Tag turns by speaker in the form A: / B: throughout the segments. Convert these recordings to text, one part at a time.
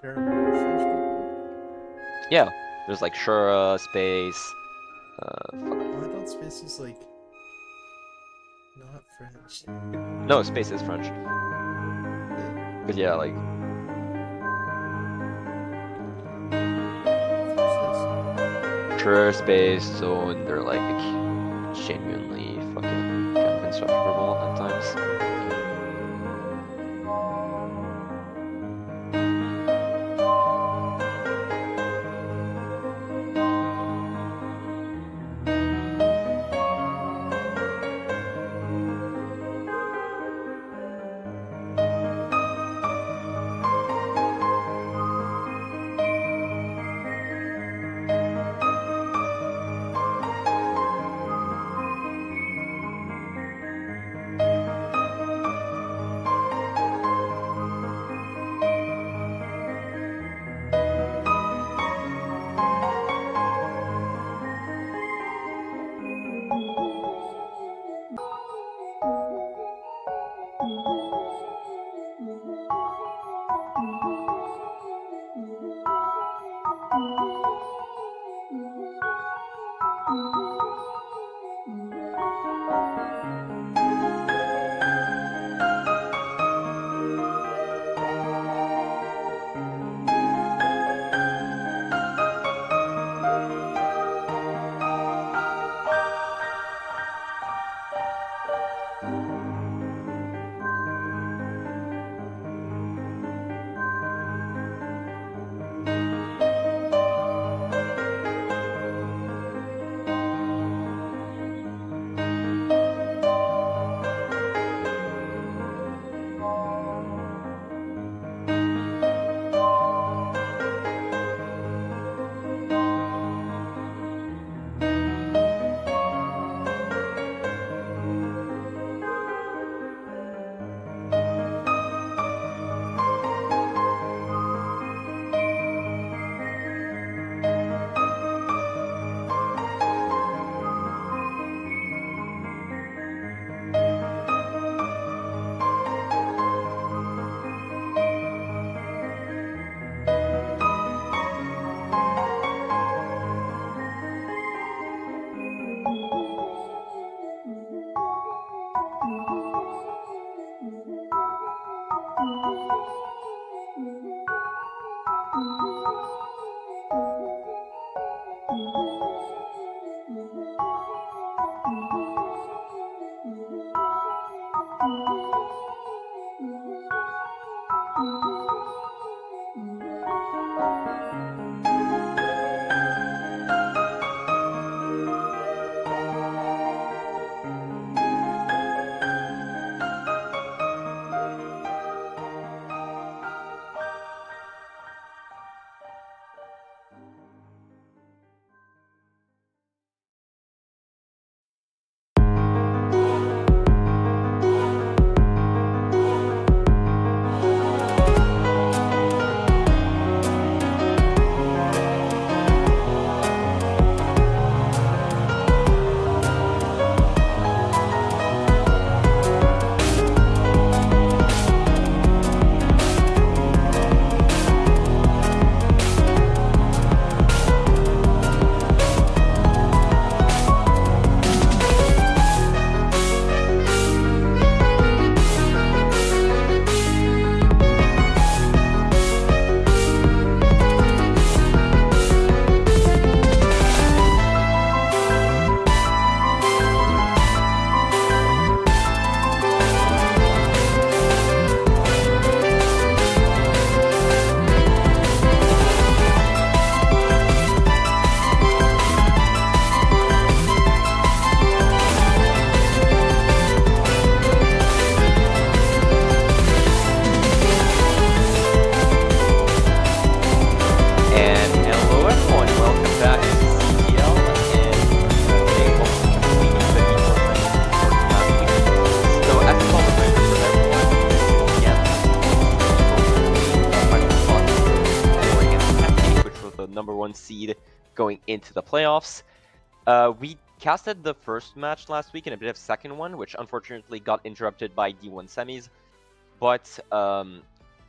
A: There are more French people?
B: Yeah, there's like Shura, Space.
A: Oh, I thought Space was like not French.
B: No, Space is French. But yeah, like Shura, Space, Zone, they're like genuinely fucking kind of insufferable at times. #1 seed going into the playoffs. We casted the first match last week and a bit of second one, which unfortunately got interrupted by D1 semis. But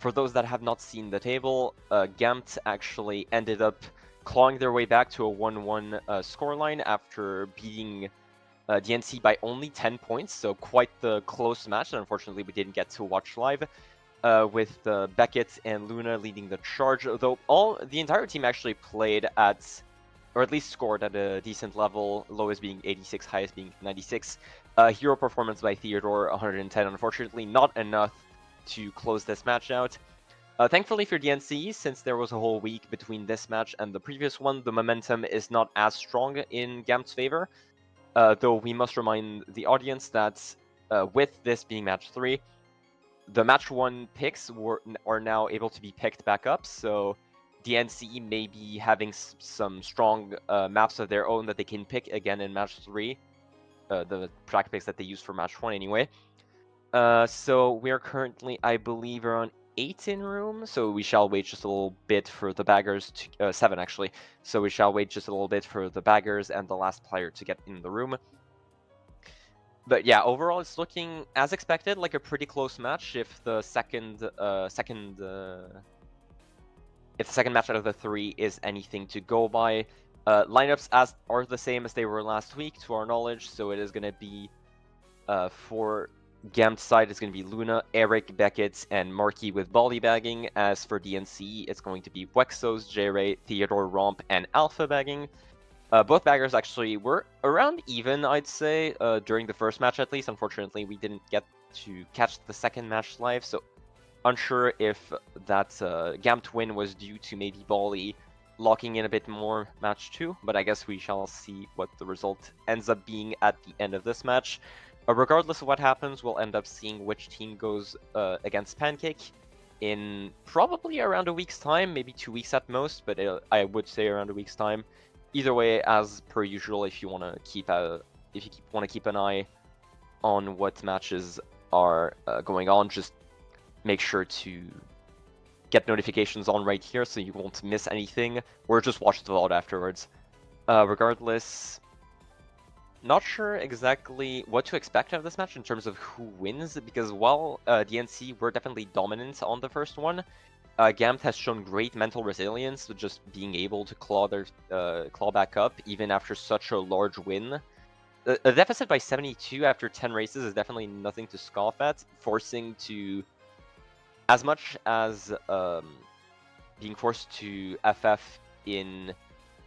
B: for those that have not seen the table, Gamt actually ended up clawing their way back to a 1-1 scoreline after beating DNC by only 10 points, so quite the close match that unfortunately we didn't get to watch live, with Beckett and Luna leading the charge, though the entire team actually played at, or at least scored at a decent level, lowest being 86, highest being 96. Hero performance by Theodore, 110, unfortunately not enough to close this match out. Thankfully for DNC, since there was a whole week between this match and the previous one, the momentum is not as strong in Gamt's favor. Though we must remind the audience that with this being match 3, the match 1 picks are now able to be picked back up, so DNC may be having some strong maps of their own that they can pick again in match 3, the track picks that they used for match 1 anyway. So we are currently, I believe, around 8 in room, so we shall wait just a little bit for the baggers to 7 actually. So we shall wait just a little bit for the baggers and the last player to get in the room. But yeah, overall it's looking as expected, like a pretty close match. If the second match out of the 3 is anything to go by, lineups are the same as they were last week, to our knowledge. So it is going to be for Gamt's side, it's going to be Luna, Eric, Beckett, and Marky with volley bagging. As for DNC, it's going to be Wexos, J-Ray, Theodore, Romp, and Alpha bagging. Both baggers actually were around even, I'd say, during the first match at least. Unfortunately, we didn't get to catch the second match live, so unsure if that Gamt win was due to maybe Bali locking in a bit more match 2, but I guess we shall see what the result ends up being at the end of this match. Regardless of what happens, we'll end up seeing which team goes against Pancake in probably around a week's time, maybe 2 weeks at most, but I would say around a week's time. Either way, as per usual, if you want to keep an eye on what matches are going on, just make sure to get notifications on right here so you won't miss anything, or just watch the VOD afterwards. Regardless, not sure exactly what to expect out of this match in terms of who wins, because while DNC were definitely dominant on the first one, Gamt has shown great mental resilience with just being able to claw back up even after such a large win. A deficit by 72 after 10 races is definitely nothing to scoff at. Forcing to, as much as being forced to FF in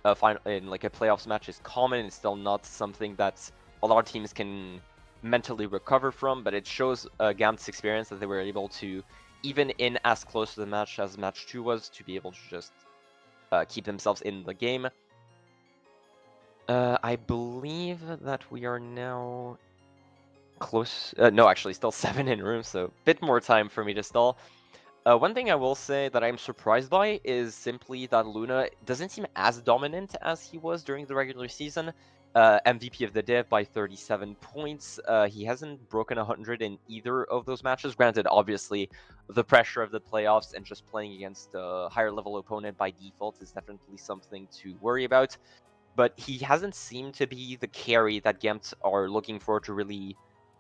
B: a playoffs match is common, it's still not something that a lot of teams can mentally recover from. But it shows Gamt's experience that they were able to, even in as close to the match as match 2 was, to be able to just keep themselves in the game. I believe that we are now close. No, actually, still 7 in room, so a bit more time for me to stall. One thing I will say that I'm surprised by is simply that Luna doesn't seem as dominant as he was during the regular season. MVP of the Div by 37 points. He hasn't broken 100 in either of those matches. Granted, obviously, the pressure of the playoffs and just playing against a higher level opponent by default is definitely something to worry about. But he hasn't seemed to be the carry that Gamt are looking for to really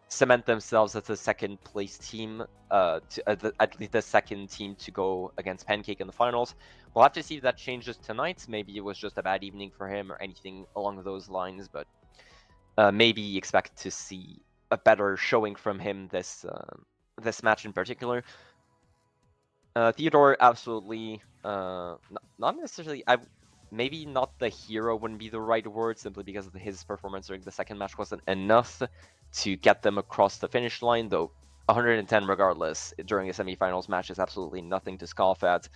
B: cement themselves as a second place team, at least the second team to go against Pancake in the finals. We'll have to see if that changes tonight. Maybe it was just a bad evening for him or anything along those lines, but maybe expect to see a better showing from him this match in particular. Theodore, absolutely, not necessarily. Maybe not the hero wouldn't be the right word, simply because his performance during the second match wasn't enough to get them across the finish line, though 110 regardless during a semifinals match is absolutely nothing to scoff at.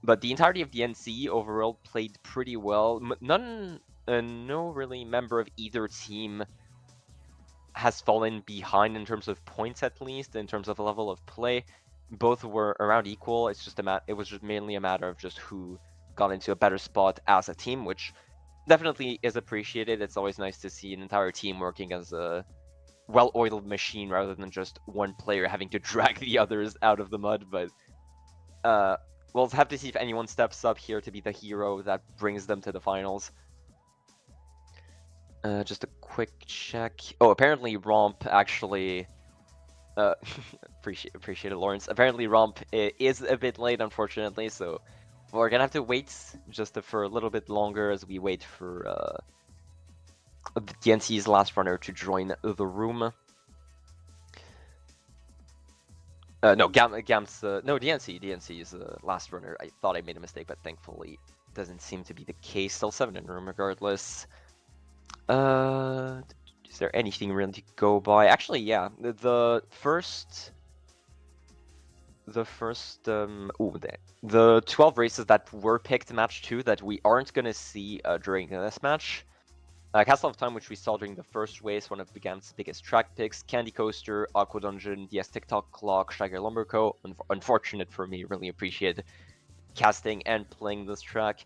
B: But the entirety of the NC overall played pretty well. No really member of either team has fallen behind in terms of points, at least in terms of the level of play. Both were around equal. It was just mainly a matter of just who got into a better spot as a team, which definitely is appreciated. It's always nice to see an entire team working as a well-oiled machine rather than just one player having to drag the others out of the mud. But we'll have to see if anyone steps up here to be the hero that brings them to the finals. Just a quick check. Oh, apparently Romp actually Appreciate it, Lawrence. Apparently, Romp is a bit late, unfortunately, so we're gonna have to wait just for a little bit longer as we wait for DNC's last runner to join the room. No, Gam's no DNC is the last runner. I thought I made a mistake, but thankfully doesn't seem to be the case. Still 7 in room regardless. Is there anything really to go by? Actually, yeah. The 12 races that were picked in match 2 that we aren't gonna see during this match. Castle of Time, which we saw during the first race, one of the game's biggest track picks. Candy Coaster, Aqua Dungeon, DS TikTok Clock, Shaggy Lumberco. Unfortunate for me, really appreciate casting and playing this track.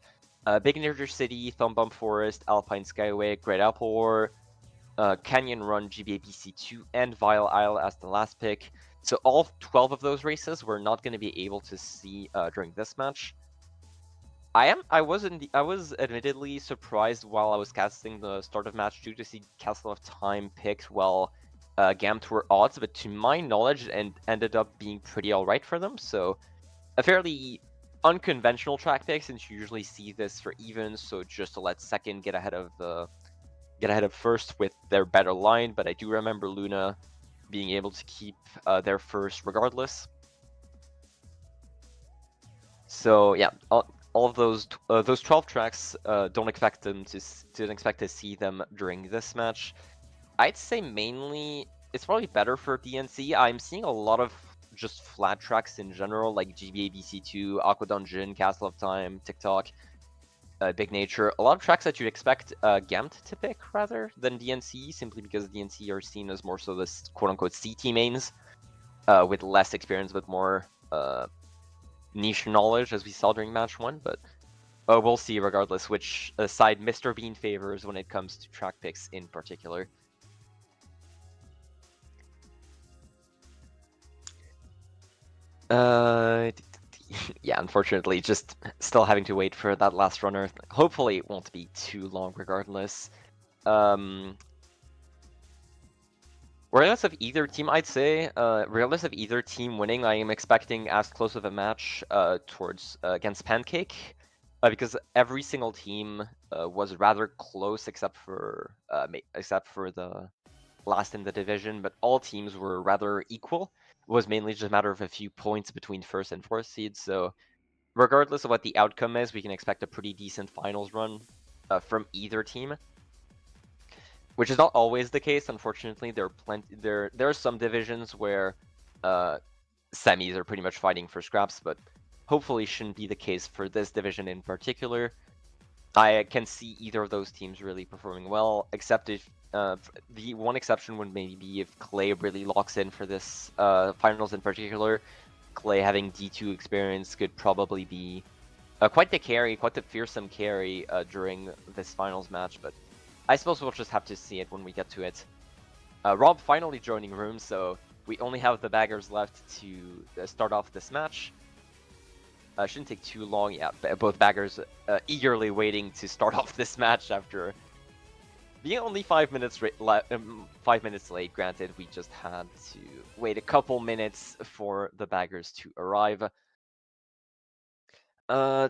B: Big Energy City, Thumb Bump Forest, Alpine Skyway, Great Apple War, Canyon Run, GBA BC2, and Vile Isle as the last pick. So all 12 of those races we're not going to be able to see during this match. I was admittedly surprised while I was casting the start of match 2 to see Castle of Time picked while Gamped were odds, but to my knowledge, and ended up being pretty alright for them. So a fairly unconventional track pick, since you usually see this for evens. So just to let second get ahead of first with their better line. But I do remember Luna being able to keep their first regardless. So yeah, all of those 12 tracks, don't expect to see them during this match. I'd say mainly it's probably better for DNC. I'm seeing a lot of just flat tracks in general, like GBA BC2, Aqua Dungeon, Castle of Time, TikTok, Big Nature. A lot of tracks that you'd expect Gamt to pick rather than DNC, simply because DNC are seen as more so this quote-unquote CT mains with less experience, but more niche knowledge, as we saw during match 1. But we'll see regardless which side Mr. Bean favors when it comes to track picks in particular. Yeah, unfortunately, just still having to wait for that last runner. Hopefully it won't be too long regardless. Regardless of either team, I'd say, regardless of either team winning, I am expecting as close of a match against Pancake, because every single team was rather close except for the last in the division, but all teams were rather equal. It was mainly just a matter of a few points between first and fourth seeds. So regardless of what the outcome is, we can expect a pretty decent finals run from either team. Which is not always the case, unfortunately. There are some divisions where semis are pretty much fighting for scraps, but hopefully shouldn't be the case for this division in particular. I can see either of those teams really performing well, except if the one exception would maybe be if Clay really locks in for this finals in particular. Clay having D2 experience could probably be quite the fearsome carry during this finals match, but I suppose we'll just have to see it when we get to it. Rob finally joining room, so we only have the baggers left to start off this match. Shouldn't take too long. Yeah, both baggers eagerly waiting to start off this match after being only 5 minutes 5 minutes late. Granted, we just had to wait a couple minutes for the baggers to arrive.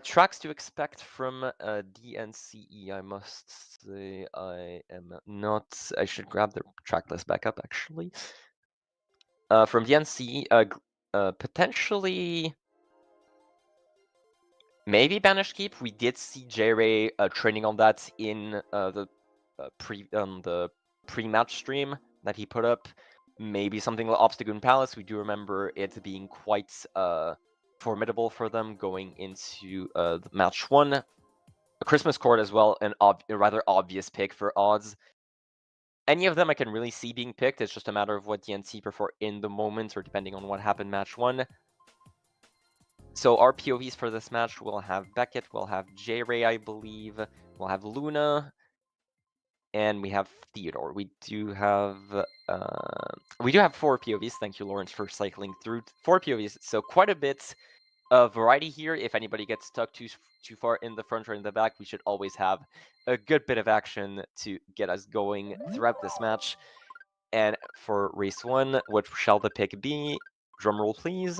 B: Tracks to expect from DNCE, I must say I am not. I should grab the track list back up, actually. From DNCE, potentially maybe Banished Keep. We did see J-Ray training on that in the pre-match stream that he put up. Maybe something like Obstagoon Palace. We do remember it being quite formidable for them going into the match 1. A Christmas Court as well, a rather obvious pick for odds. Any of them I can really see being picked. It's just a matter of what DNC prefer in the moment, or depending on what happened match 1. So our POVs for this match, we'll have Beckett, we'll have J-Ray, I believe, we'll have Luna, and we have Theodore. We do have 4 POVs. Thank you, Lawrence, for cycling through 4 POVs. So quite a bit of variety here. If anybody gets stuck too far in the front or in the back, we should always have a good bit of action to get us going throughout this match. And for race 1. What shall the pick be? Drumroll, please.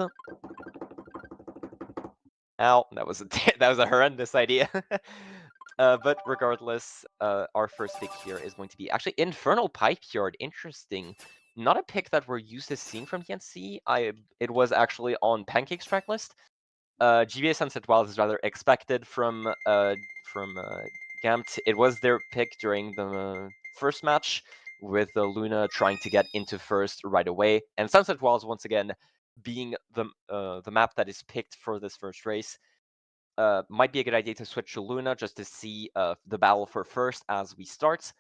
B: Ow, that was a that was a horrendous idea. But regardless, our first pick here is going to be actually Infernal Pipe Yard. Interesting. Not a pick that we're used to seeing from TNC. It was actually on Pancake's track list. GBA Sunset Wild is rather expected from Gamt. It was their pick during the first match, with Luna trying to get into first right away, and Sunset Wilds once again being the map that is picked for this first race. Might be a good idea to switch to Luna just to see the battle for first as we start.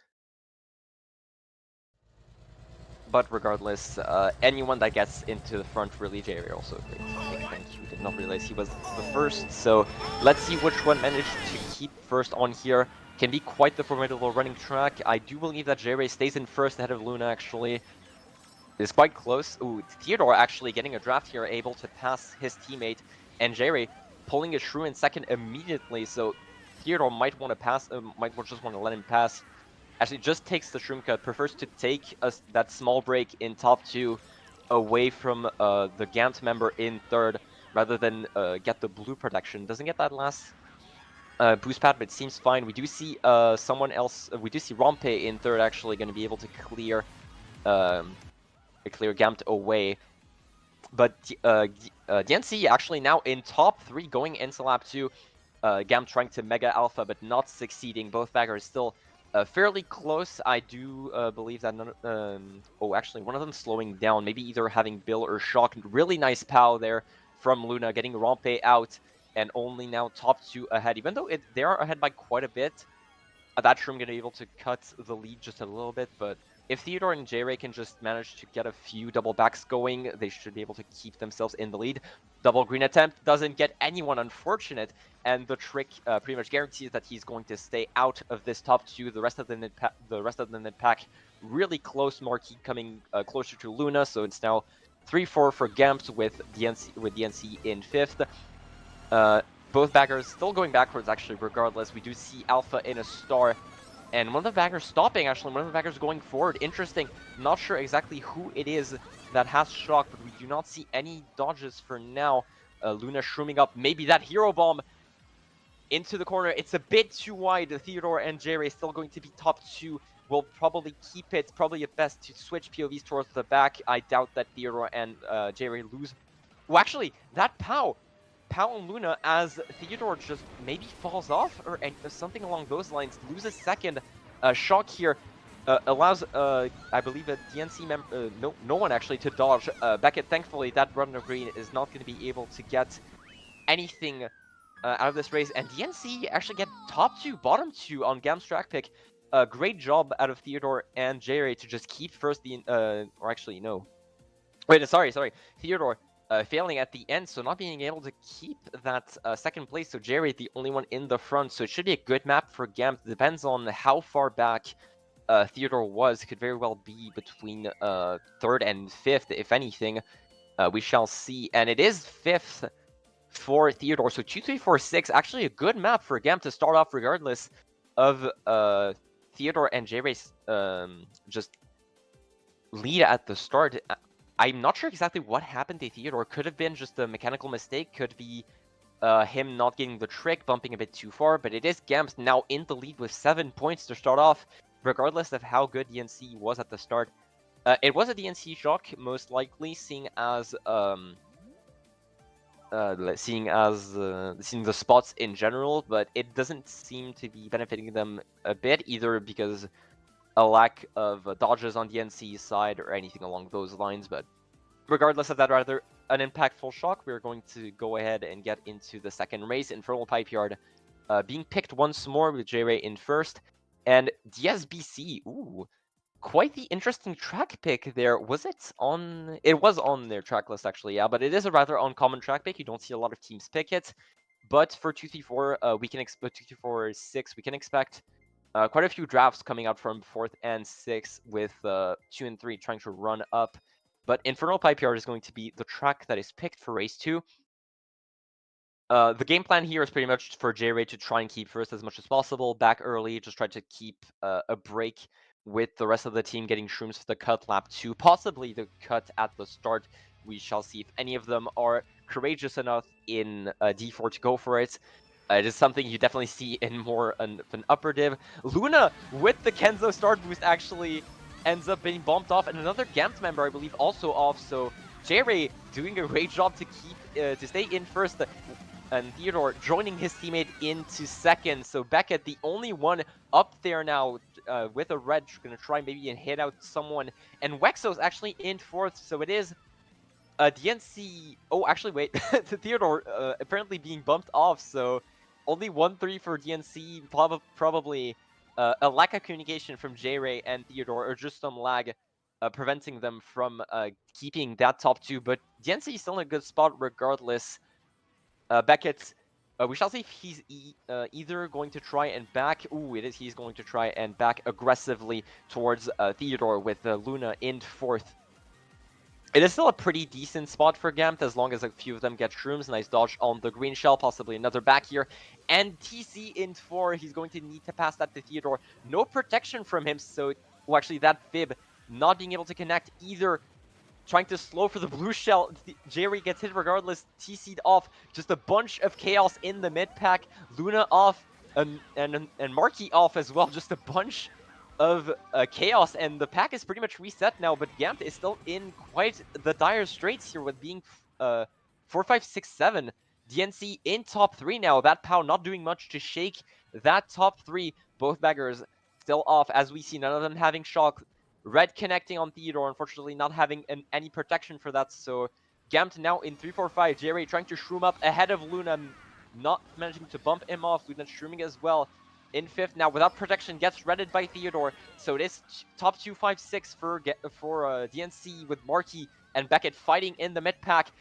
B: But regardless, anyone that gets into the front really, Jerry also a great pick. Thank you. Did not realize he was the first. So let's see which one managed to keep first on here. Can be quite the formidable running track. I do believe that Jerry stays in first ahead of Luna, actually. It's quite close. Ooh, Theodore actually getting a draft here, able to pass his teammate, and Jerry pulling a shrew in second immediately. So Theodore might want to pass, might just want to let him pass. Actually, just takes the shroom cut, prefers to take that small break in top 2 away from the Gant member in third, rather than get the blue protection. Doesn't get that last boost pad, but it seems fine. We do see someone else. We do see Rompe in third, actually going to be able to clear Gamt away. But DNC actually now in top 3 going into lap 2. Gamt trying to Mega Alpha, but not succeeding. Both baggers still fairly close. I do believe that oh, actually, one of them slowing down. Maybe either having Bill or Shock. Really nice POW there from Luna, getting Rompe out, and only now top 2 ahead. Even though they are ahead by quite a bit, that Shroom going to be able to cut the lead just a little bit, but if Theodore and J-Ray can just manage to get a few double backs going, they should be able to keep themselves in the lead. Double green attempt doesn't get anyone, unfortunate, and the trick pretty much guarantees that he's going to stay out of this top 2. The rest of the mid pack really close. Marquee coming closer to Luna, so it's now 3-4 for Gamps with DNC in 5th. Both baggers still going backwards, actually, regardless. We do see Alpha in a star, and one of the baggers stopping, actually. One of the baggers going forward. Interesting. Not sure exactly who it is that has Shock, but we do not see any dodges for now. Luna shrooming up. Maybe that Hero Bomb into the corner. It's a bit too wide. Theodore and J-Ray still going to be top 2. Will probably keep it. Probably at best to switch POVs towards the back. I doubt that Theodore and J-Ray lose. Well, actually, that POW and Luna, as Theodore just maybe falls off or something along those lines, loses second. Shock here allows, I believe, a DNC member, no one actually, to dodge. Beckett, thankfully, that runner green is not going to be able to get anything out of this race. And DNC actually get top 2, bottom 2 on Gam's track pick. Great job out of Theodore and J-Ray to just keep first the, or actually, no. Wait, sorry. Theodore failing at the end, so not being able to keep that second place. So Jerry, the only one in the front. So it should be a good map for Gamp. Depends on how far back Theodore was. Could very well be between 3rd and 5th, if anything. We shall see. And it is 5th for Theodore. So 2, 3, 4, 6. Actually a good map for Gamp to start off, regardless of Theodore and Jerry's just lead at the start. I'm not sure exactly what happened to Theodore. Could have been just a mechanical mistake. Could be him not getting the trick, bumping a bit too far. But it is Gamps now in the lead with 7 points to start off, regardless of how good DNC was at the start. It was a DNC shock, most likely, seeing the spots in general. But it doesn't seem to be benefiting them a bit, either because a lack of dodges on DNC's side or anything along those lines. But regardless of that, rather an impactful shock, we're going to go ahead and get into the second race. Infernal Pipe Yard being picked once more with J-Ray in first. And DSBC, ooh, quite the interesting track pick there. Was it on? It was on their track list, actually, yeah, but it is a rather uncommon track pick. You don't see a lot of teams pick it. But for 234, we can expect 234-6, we can expect quite a few drafts coming out from 4th and 6th, with 2 and 3 trying to run up. But Infernal Pipe Yard is going to be the track that is picked for race 2. The game plan here is pretty much for J-Ray to try and keep first as much as possible, back early, just try to keep a break with the rest of the team getting shrooms for the cut lap 2, possibly the cut at the start. We shall see if any of them are courageous enough in D4 to go for it. It is something you definitely see in more of an upper div. Luna, with the Kenzo start boost, actually ends up being bumped off, and another Gamped member, I believe, also off. So J-Ray doing a great job to keep to stay in first, and Theodore joining his teammate into second. So Beckett, the only one up there now with a red, going to try maybe and hit out someone. And Wexo's actually in fourth, so it is DNC... Oh, actually, wait. Theodore apparently being bumped off, so only 1-3 for DNC. Probably a lack of communication from J-Ray and Theodore, or just some lag preventing them from keeping that top 2. But DNC is still in a good spot regardless. Beckett, we shall see if he's either going to try and back... Ooh, it is. He's going to try and back aggressively towards Theodore with Luna in fourth. It is still a pretty decent spot for Gampt as long as a few of them get shrooms. Nice dodge on the green shell, possibly another back here. And TC in 4, he's going to need to pass that to Theodore. No protection from him, so... Well, actually, that Fib not being able to connect either. Trying to slow for the blue shell. Jerry gets hit regardless. TC'd off. Just a bunch of chaos in the mid pack. Luna off. And Marky off as well. Just a bunch of chaos. And the pack is pretty much reset now. But Gampt is still in quite the dire straits here with being 4, 5, 6, 7. DNC in top 3 now. That POW not doing much to shake that top 3. Both baggers still off. As we see, none of them having shock. Red connecting on Theodore, unfortunately not having any protection for that, so Gampt now in 3-4-5. J-Ray trying to shroom up ahead of Luna, not managing to bump him off. Luna shrooming as well in 5th now without protection, gets redded by Theodore. So it is top 2-5-6 for DNC with Marky and Beckett fighting in the mid pack.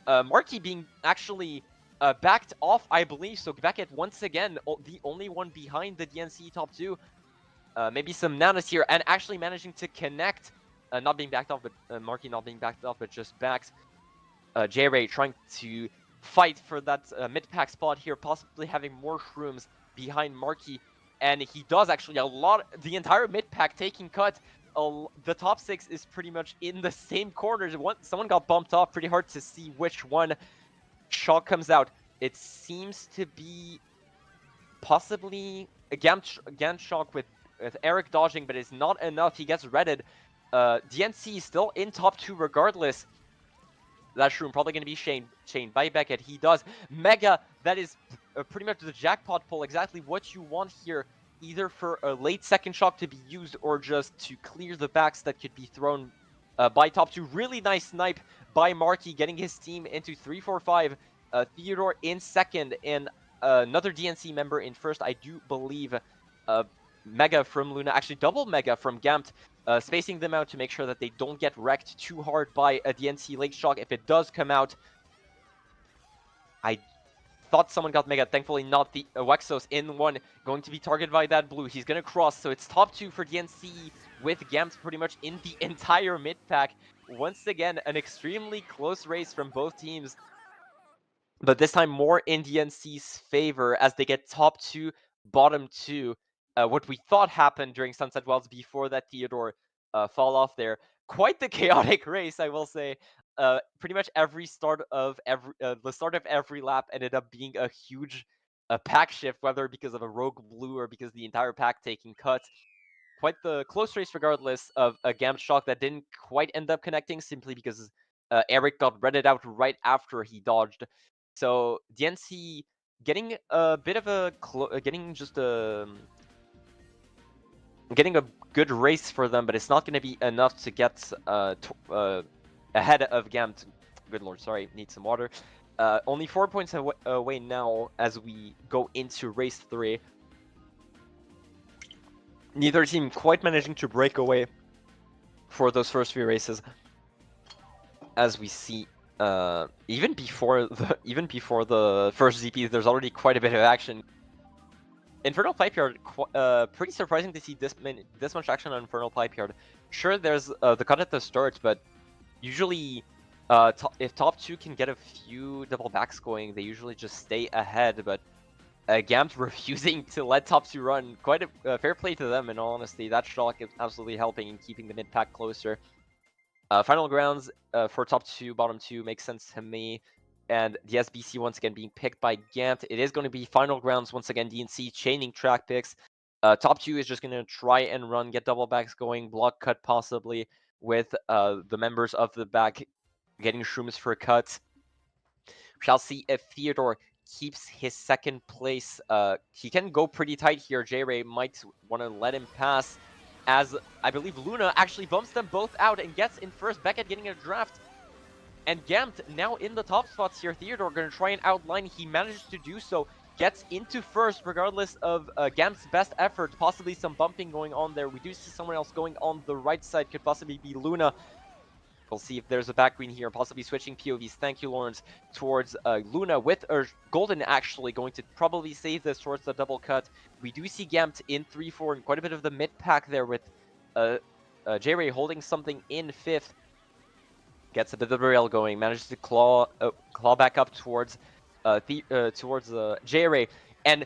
B: Marky being actually backed off, I believe, so Beckett once again the only one behind the DNC top 2. Maybe some nanas here, and actually managing to connect, not being backed off, but Marky not being backed off, but just backed. J-Ray trying to fight for that mid-pack spot here, possibly having more shrooms behind Marky, and he does actually the entire mid-pack taking cut. The top 6 is pretty much in the same corners. Someone got bumped off, pretty hard to see which one. Shock comes out. It seems to be possibly a Gant Shock with Eric dodging, but it's not enough. He gets redded. DNC is still in top 2 regardless. That shroom probably going to be chained by Beckett. He does. Mega, that is pretty much the jackpot pull. Exactly what you want here. Either for a late second shock to be used or just to clear the backs that could be thrown by top 2. Really nice snipe by Marky, getting his team into 3-4-5. Theodore in second, and another DNC member in first, I do believe. Mega from Luna, actually double Mega from Gampt, spacing them out to make sure that they don't get wrecked too hard by a DNC late shock if it does come out. I thought someone got Mega, thankfully not. The Wexos in 1, going to be targeted by that blue. He's going to cross, so it's top 2 for DNC with Gampt pretty much in the entire mid pack. Once again, an extremely close race from both teams, but this time more in DNC's favor as they get top 2, bottom 2. What we thought happened during Sunset Wells before that Theodore fall off there. Quite the chaotic race, I will say. Pretty much every start of the start of every lap ended up being a huge pack shift, whether because of a rogue blue or because the entire pack taking cuts. Quite the close race regardless of a Gamp Shock that didn't quite end up connecting simply because Eric got redded out right after he dodged. So DNC getting a bit of a getting a good race for them, but it's not going to be enough to get ahead of Gampt. Good lord, sorry, need some water. Only 4 points away now as we go into race 3. Neither team quite managing to break away for those first few races. As we see, even before the first ZPs, there's already quite a bit of action. Infernal Pipeyard, pretty surprising to see this much action on Infernal Pipeyard. Sure, there's the cut at the start, but usually if top 2 can get a few double backs going, they usually just stay ahead. But Gamt refusing to let top 2 run. Quite a fair play to them, in all honesty. That shock is absolutely helping in keeping the mid-pack closer. Final grounds for top 2, bottom 2 makes sense to me. And the SBC once again being picked by Gamt. It is going to be final grounds once again. DNC chaining track picks. Top 2 is just going to try and run, get double backs going, block cut possibly, with the members of the back getting shrooms for cuts. Shall see if Theodore keeps his second place. He can go pretty tight here. J-Ray might want to let him pass, as I believe Luna actually bumps them both out and gets in first. Beckett getting a draft. And Gamt now in the top spots here. Theodore going to try and outline. He manages to do so. Gets into first regardless of Gamt's best effort. Possibly some bumping going on there. We do see someone else going on the right side. Could possibly be Luna. We'll see if there's a back green here, possibly switching POVs. Thank you, Lawrence, towards Luna with Golden actually going to probably save this towards the double cut. We do see Gamt in 3-4 and quite a bit of the mid pack there with J-Ray holding something in 5th. Gets a bit of the rail going, manages to claw back up towards J-Ray, and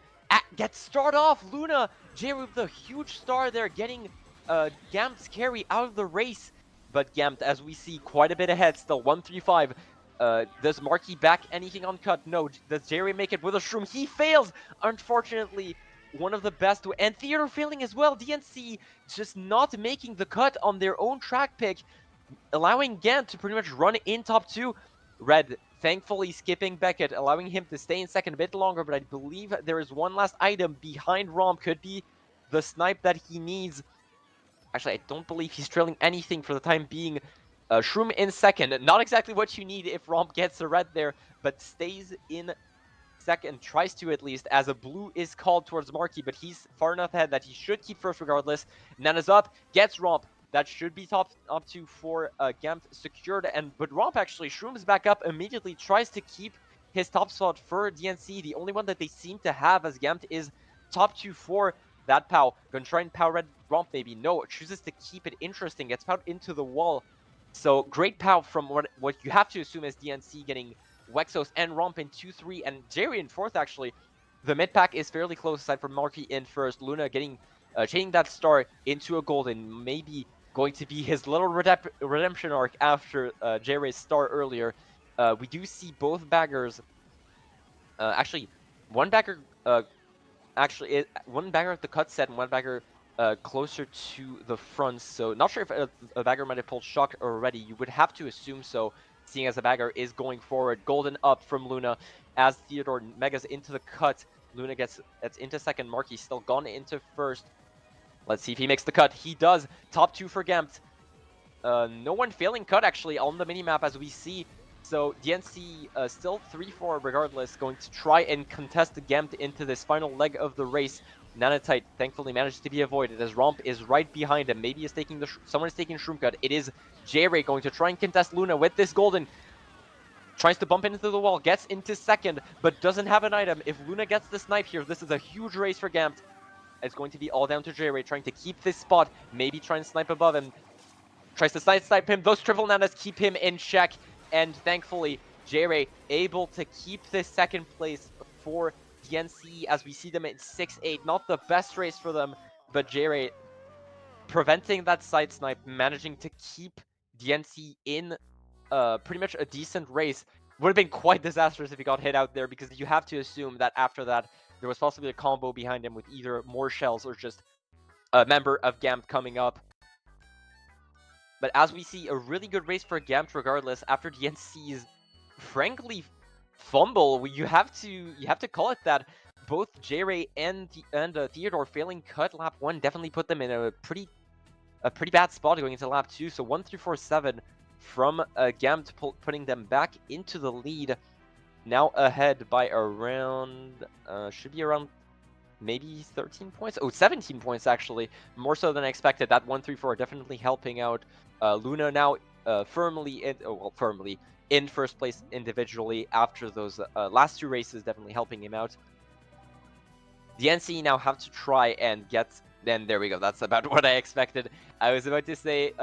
B: gets start off. Luna, J-Ray with a huge star there, getting Gamt's carry out of the race. But Gamt, as we see, quite a bit ahead still, 135. Does Marky back anything on cut? No. Does J-Ray make it with a shroom? He fails! Unfortunately, one of the best, and Theodore failing as well. DNC just not making the cut on their own track pick, allowing Gamt to pretty much run in top 2. Red, thankfully skipping Beckett, allowing him to stay in second a bit longer, but I believe there is one last item behind Romp. Could be the snipe that he needs. Actually, I don't believe he's trailing anything for the time being. Shroom in second. Not exactly what you need if Romp gets a red there, but stays in second. Tries to at least, as a blue is called towards Marky, but he's far enough ahead that he should keep first regardless. Nana's up, gets Romp. That should be top 2 for Gamt secured. But Romp actually shrooms back up immediately, tries to keep his top spot for DNC. The only one that they seem to have as Gamt is top 2 for that POW. Gonna try and POW red Romp maybe. No, chooses to keep it interesting. Gets POW'd into the wall. So great POW from what you have to assume is DNC getting Wexos and Romp in 2-3 and Jerry in 4th actually. The mid pack is fairly close aside from Marky in 1st. Luna getting chaining that star into a golden. Maybe going to be his little redemption arc after Jerry's star earlier. We do see both baggers. Actually, one bagger one bagger at the cut set and one bagger closer to the front. So not sure if a bagger might have pulled shock already. You would have to assume so, seeing as the bagger is going forward. Golden up from Luna as Theodore megas into the cut. Luna gets into second. Marky still gone into first. Let's see if he makes the cut. He does. Top 2 for Gamt. No one failing cut actually on the minimap as we see. So DNC still 3-4 regardless, going to try and contest the Gamt into this final leg of the race. Nanotite thankfully manages to be avoided as Romp is right behind him. Maybe is taking someone is taking Shroom Cut. It is J-Ray going to try and contest Luna with this golden. Tries to bump into the wall, gets into second, but doesn't have an item. If Luna gets the snipe here, this is a huge race for Gamt. It's going to be all down to J-Ray trying to keep this spot. Maybe try and snipe above him. Tries to snipe him. Those triple nanas keep him in check. And thankfully, J-Ray able to keep this second place for DNC as we see them at 6-8. Not the best race for them, but J-Ray preventing that side snipe, managing to keep DNC in pretty much a decent race. Would have been quite disastrous if he got hit out there, because you have to assume that after that, there was possibly a combo behind him with either more shells or just a member of Gamt coming up. But as we see, a really good race for Gamt regardless. After DNC's frankly fumble, you have to call it that. Both J-Ray and Theodore failing cut lap 1 definitely put them in a pretty bad spot going into lap 2. So 1-3-4-7 from Gamt putting them back into the lead. Now ahead by around should be around maybe 13 points. Oh, 17 points actually. More so than I expected. That 1-3-4 definitely helping out. Luna now firmly in first place individually after those last 2 races, definitely helping him out. The NC now have to try and get. Then there we go. That's about what I expected. I was about to say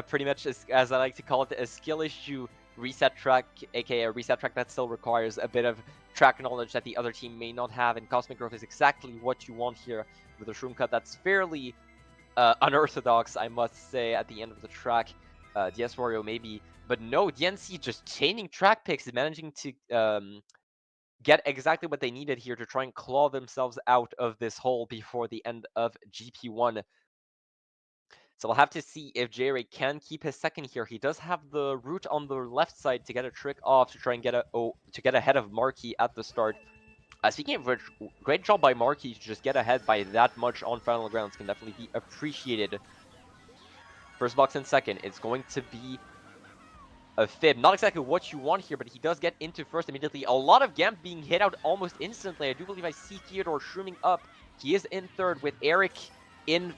B: pretty much as I like to call it, a skill issue reset track, aka a reset track that still requires a bit of track knowledge that the other team may not have, and Cosmic Growth is exactly what you want here with a Shroom Cut that's fairly unorthodox, I must say, at the end of the track. DS Wario maybe, but no, DNC just chaining track picks, managing to get exactly what they needed here to try and claw themselves out of this hole before the end of GP1. So we'll have to see if J-Ray can keep his second here. He does have the route on the left side to get a trick off to try and get ahead of Marky at the start. Speaking of which, great job by Marky to just get ahead by that much on final grounds can definitely be appreciated. First box in second, it's going to be a fib. Not exactly what you want here, but he does get into first immediately. A lot of Gamp being hit out almost instantly. I do believe I see Theodore shrooming up. He is in third with Eric in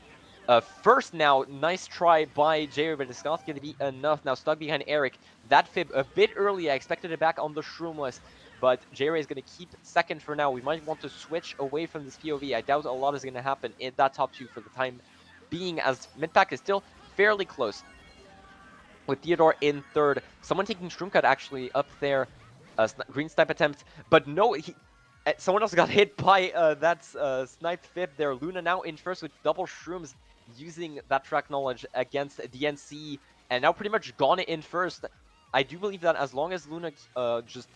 B: first now. Nice try by J-Ray, but it's not going to be enough. Now stuck behind Eric. That fib a bit early. I expected it back on the Shroomless, but J-Ray is going to keep second for now. We might want to switch away from this POV. I doubt a lot is going to happen in that top two for the time being, as mid-pack is still fairly close. With Theodore in third. Someone taking Shroom Cut actually up there. Green snipe attempt. But no, someone else got hit by that sniped fib there. Luna now in first with double Shrooms using that track knowledge against DNC. And now pretty much gone in first. I do believe that as long as Luna just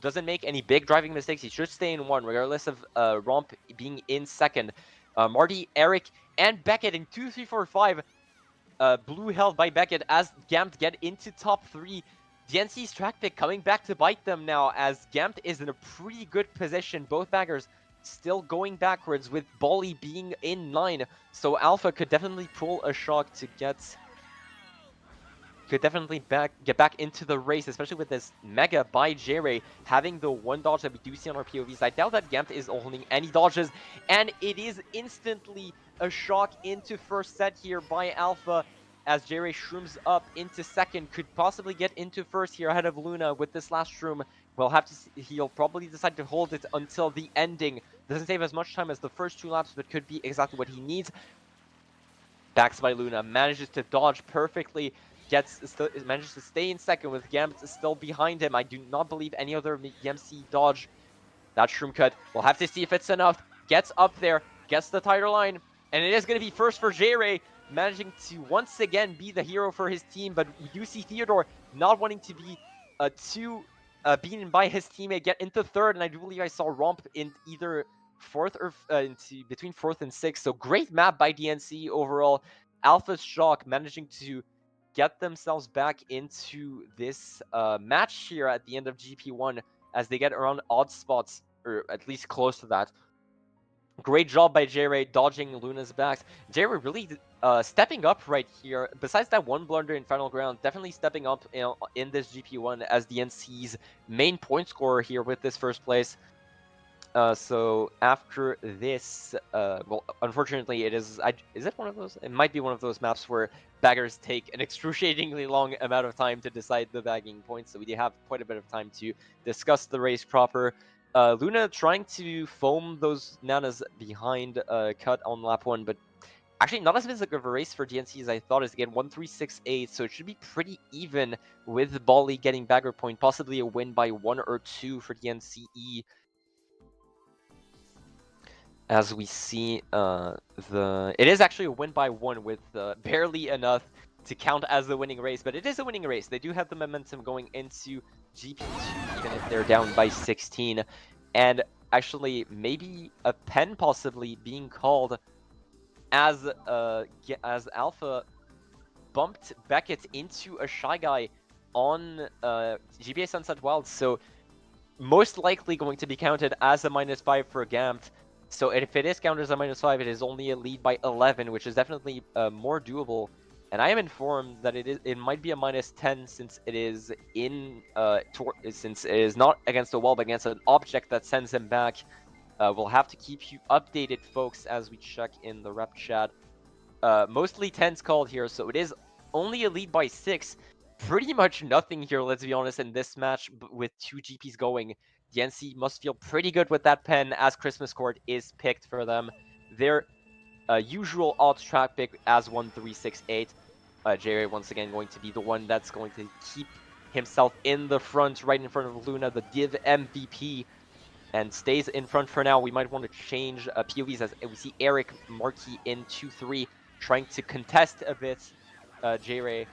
B: doesn't make any big driving mistakes, he should stay in one, regardless of Romp being in second. Marty, Eric, and Beckett in 2, 3, 4, 5. Blue held by Beckett as Gamp get into top 3. DNC's track pick coming back to bite them now as Gamp is in a pretty good position. Both baggers still going backwards with Bolly being in 9. So Alpha could definitely pull a shock to get back into the race, especially with this Mega by J-Ray having the one dodge that we do see on our POVs. I doubt that Gamp is holding any dodges, and it is instantly a shock into first set here by Alpha as J-Ray shrooms up into second, could possibly get into first here ahead of Luna with this last shroom. We'll have to see, he'll probably decide to hold it until the ending. Doesn't save as much time as the first 2 laps, but could be exactly what he needs. Backs by Luna, manages to dodge perfectly, manages to stay in second with Gamp still behind him. I do not believe any other MC dodge that Shroom Cut. We'll have to see if it's enough. Gets up there, gets the tighter line, and it is going to be first for J-Ray, managing to once again be the hero for his team. But we do see Theodore not wanting to be too beaten by his teammate, get into third, and I do believe I saw Romp in either fourth or between fourth and sixth. So great map by DNC overall. Alpha's shock managing to get themselves back into this match here at the end of GP1 as they get around odd spots, or at least close to that. Great job by J-Ray dodging Luna's backs. J-Ray really stepping up right here. Besides that one blunder in final ground, definitely stepping up in this GP1 as DNC's main point scorer here with this first place. So after this, well, unfortunately, it is. Is it one of those? It might be one of those maps where baggers take an excruciatingly long amount of time to decide the bagging points. So we do have quite a bit of time to discuss the race proper. Luna trying to foam those nanas behind Cut on lap 1, but actually not as big of a race for DNC as I thought. Is again 1-3-6-8, so it should be pretty even with Bolly getting bagger point, possibly a win by 1 or 2 for DNCE. As we see, it is actually a win by 1 with barely enough to count as the winning race, but it is a winning race. They do have the momentum going into GP2, even if they're down by 16. And actually, maybe a pen possibly being called as Alpha bumped Beckett into a Shy Guy on GBA Sunset Wilds. So most likely going to be counted as a -5 for Gamp. So if it is counted as a -5, it is only a lead by 11, which is definitely more doable. And I am informed that it might be a -10 since it is since it is not against a wall but against an object that sends him back. We'll have to keep you updated, folks, as we check in the rep chat. Mostly 10s called here, so it is only a lead by 6. Pretty much nothing here, let's be honest, in this match with 2 GPs going. DNC must feel pretty good with that pen as Christmas Court is picked for them. Their usual odds track pick as 1-3-6-8. J-Ray once again going to be the one that's going to keep himself in the front, right in front of Luna, the Div MVP. and stays in front for now. We might want to change POVs as we see Eric Markey in 2-3 trying to contest a bit. J-Ray.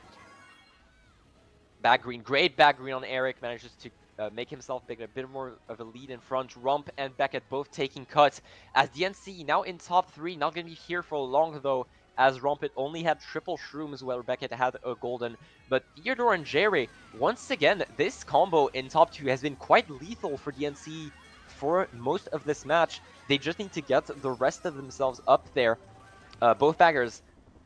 B: Back green, great back green on Eric, manages to make himself a bit more of a lead in front. Rump and Beckett both taking cuts as DNC now in top 3, not going to be here for long though, as Rumpet only had triple shrooms where Beckett had a golden. But Theodore and Jerry, once again, this combo in top 2 has been quite lethal for DNC for most of this match. They just need to get the rest of themselves up there. Both baggers,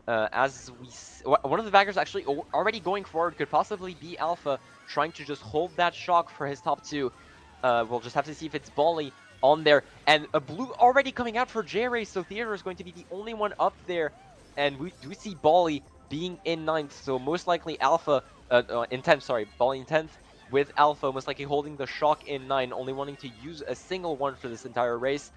B: as we one of the baggers actually already going forward could possibly be Alpha, trying to just hold that shock for his top 2. We'll just have to see if it's Bolly on there. And a blue already coming out for J-Ray, so Theodore is going to be the only one up there. And we do see Bolly being in 9th, so most likely Alpha, in 10th, sorry, Bolly in 10th, with Alpha most likely holding the shock in 9, only wanting to use a single one for this entire race.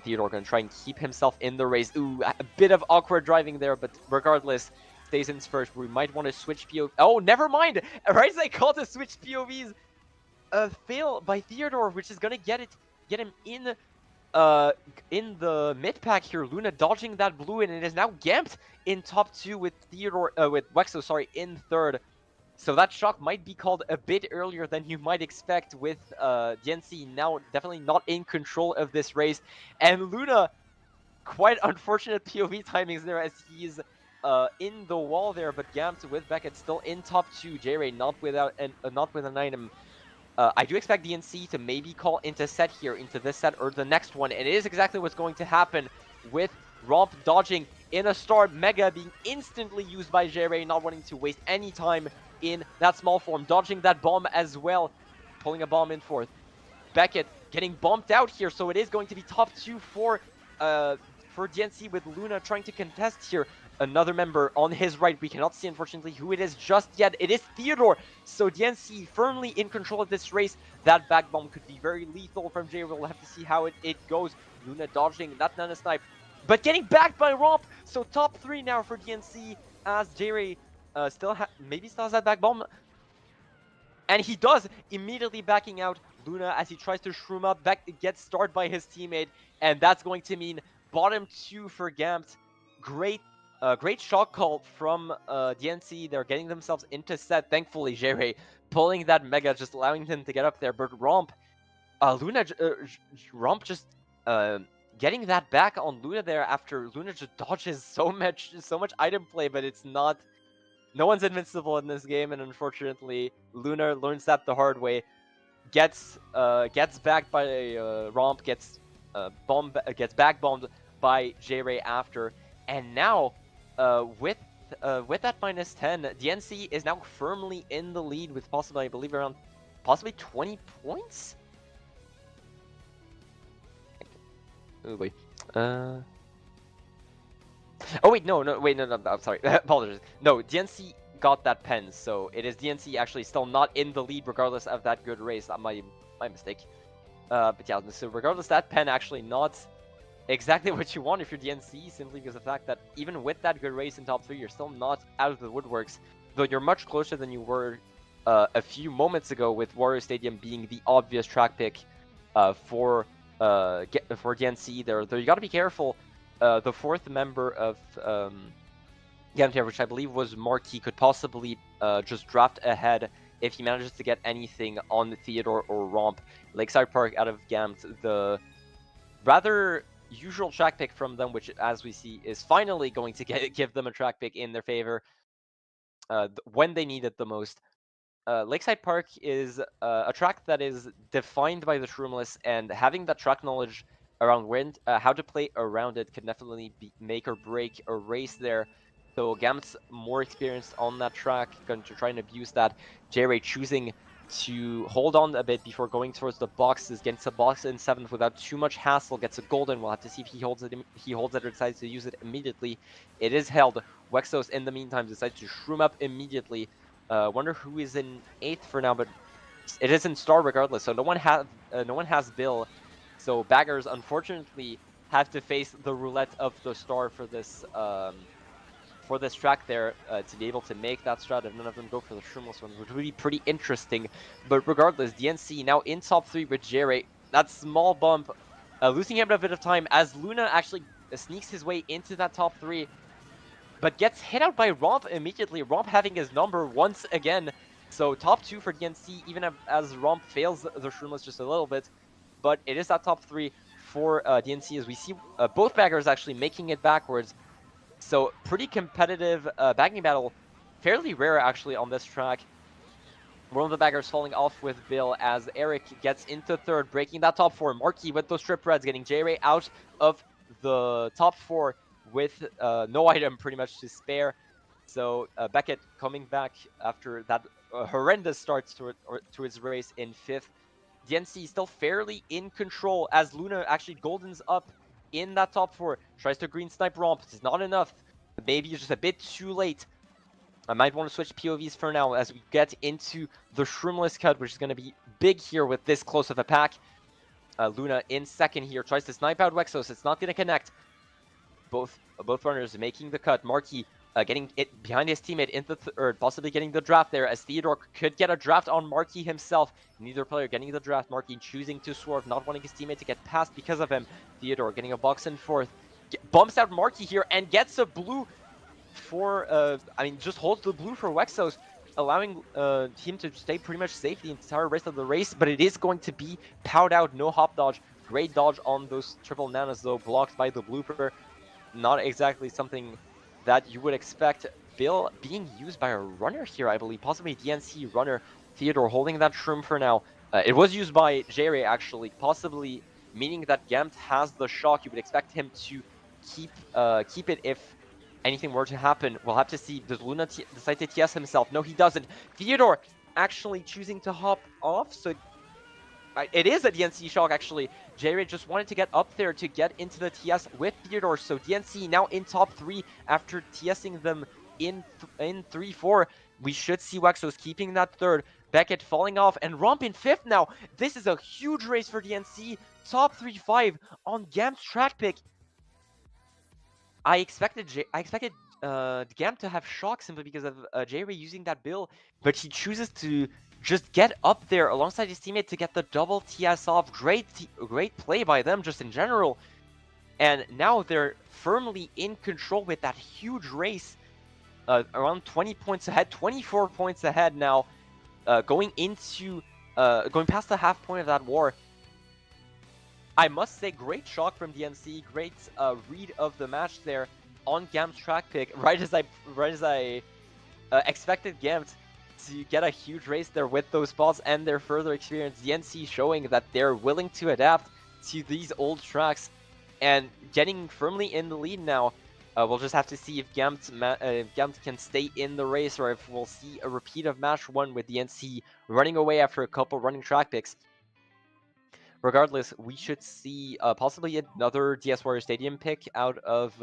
B: Theodore going to try and keep himself in the race. Ooh, a bit of awkward driving there, but regardless, stays in first. We might want to switch POV. Oh, never mind! Right as I call to switch POVs, fail by Theodore, which is going to get him in the mid pack here. Luna dodging that blue, and it is now gamped in top 2 with Theodore, with Wexo, sorry, in 3rd. So that shock might be called a bit earlier than you might expect, with DNC now definitely not in control of this race. And Luna, quite unfortunate POV timings there as he's in the wall there, but gamped with Beckett still in top 2. J-Ray not with an item. I do expect DNC to maybe call into set here, into this set or the next one, and it is exactly what's going to happen with Romp dodging in a star, Mega being instantly used by J-Ray, not wanting to waste any time in that small form, dodging that bomb as well, pulling a bomb in 4th. Beckett getting bumped out here, so it is going to be top 2 for DNC, with Luna trying to contest here. Another member on his right, we cannot see unfortunately who it is just yet. It is Theodore, so DNC firmly in control of this race. That back bomb could be very lethal from J. We'll have to see how it goes. Luna dodging that nano snipe, but getting backed by Romp, so top 3 now for DNC as J-Ray still has that back bomb. And he does, immediately backing out Luna as he tries to shroom up, gets started by his teammate, and that's going to mean bottom 2 for Gamped. Great shock call from DNC. They're getting themselves into set. Thankfully, J-Ray pulling that Mega, just allowing him to get up there. But Romp just getting that back on Luna there after Luna just dodges so much item play, but it's not. No one's invincible in this game, and unfortunately, Luna learns that the hard way. Gets backed by Romp, gets back bombed by J-Ray after, and now with that -10, DNC is now firmly in the lead with possibly, I believe, around 20 points. Oh wait. Oh wait, no, I'm sorry. Apologies. No, DNC got that pen, so it is DNC actually still not in the lead regardless of that good race. That's my mistake. But yeah, so regardless, that pen actually not exactly what you want if you're DNC, simply because of the fact that even with that good race in top 3, you're still not out of the woodworks, though you're much closer than you were a few moments ago, with Warrior Stadium being the obvious track pick for DNC. There, though you got to be careful. The 4th member of Gamtier, which I believe was Marquis, could possibly just draft ahead if he manages to get anything on Theodore or Romp. Lakeside Park out of Gamt, the rather usual track pick from them, which, as we see, is finally going to give them a track pick in their favor when they need it the most. Lakeside Park is a track that is defined by the Shroomless, and having that track knowledge around wind, how to play around it can definitely make or break a race there. So Gamt's more experienced on that track, going to try and abuse that. J-Ray choosing to hold on a bit before going towards the boxes, gets a box in 7th without too much hassle, gets a golden. We'll have to see if he holds it or decides to use it immediately. It is held. Wexos, in the meantime, decides to shroom up immediately. Wonder who is in 8th for now, but it is in star regardless, so no one has Bill. So baggers, unfortunately, have to face the roulette of the star for this track there to be able to make that strat, and none of them go for the Shroomless one, which would be pretty interesting. But regardless, DNC now in top 3 with J-Ray. that small bump, losing him a bit of time as Luna actually sneaks his way into that top 3, but gets hit out by Romp immediately. Romp having his number once again. So top 2 for DNC, even as Romp fails the Shroomless just a little bit. But it is that top 3 for DNC as we see both baggers actually making it backwards. So pretty competitive bagging battle. Fairly rare actually on this track. One of the baggers falling off with Bill as Eric gets into 3rd, breaking that top 4. Marky with those strip reds, getting J-Ray out of the top 4 with no item pretty much to spare. So Beckett coming back after that horrendous start to his race in 5th. DNC still fairly in control as Luna actually goldens up in that top 4. Tries to green snipe Romp. It's not enough. Maybe it's just a bit too late. I might want to switch POVs for now as we get into the Shroomless cut, which is going to be big here with this close of a pack. Luna in 2nd here, tries to snipe out Wexos. It's not going to connect. Both runners making the cut. Marky getting it behind his teammate into 3rd, possibly getting the draft there, as Theodore could get a draft on Marky himself. Neither player getting the draft. Marky choosing to swerve, not wanting his teammate to get past because of him. Theodore getting a box in 4th. Bumps out Marky here and gets a blue for, just holds the blue for Wexos, allowing him to stay pretty much safe the entire rest of the race, but it is going to be powed out, no hop dodge. Great dodge on those triple nanas though, blocked by the blooper. Not exactly something that you would expect. Bill being used by a runner here, I believe, possibly DNC runner. Theodore holding that shroom for now. It was used by J-Ray actually, possibly meaning that Gamt has the shock. You would expect him to keep it if anything were to happen. We'll have to see. Does Luna decide to TS himself? No, he doesn't. Theodore actually choosing to hop off, so it is a DNC shock, actually. J-Ray just wanted to get up there to get into the TS with Theodore, so DNC now in top 3 after TSing them in 3-4. We should see Wexos keeping that 3rd. Beckett falling off, and Romp in 5th now. This is a huge race for DNC. Top 3-5 on Gam's track pick. I expected Gam to have shock simply because of J-Ray using that Bill, but he chooses to just get up there alongside his teammate to get the double TS off. Great play by them just in general. And now they're firmly in control with that huge race. Around 20 points ahead, 24 points ahead now. Going past the half point of that war. I must say, great shock from DNC, great read of the match there on Gam's track pick, right as I expected Gam to get a huge race there with those spots and their further experience. DNC showing that they're willing to adapt to these old tracks and getting firmly in the lead now. We'll just have to see if Gamt can stay in the race or if we'll see a repeat of match 1 with DNC running away after a couple running track picks. Regardless, we should see possibly another DS Warrior Stadium pick out of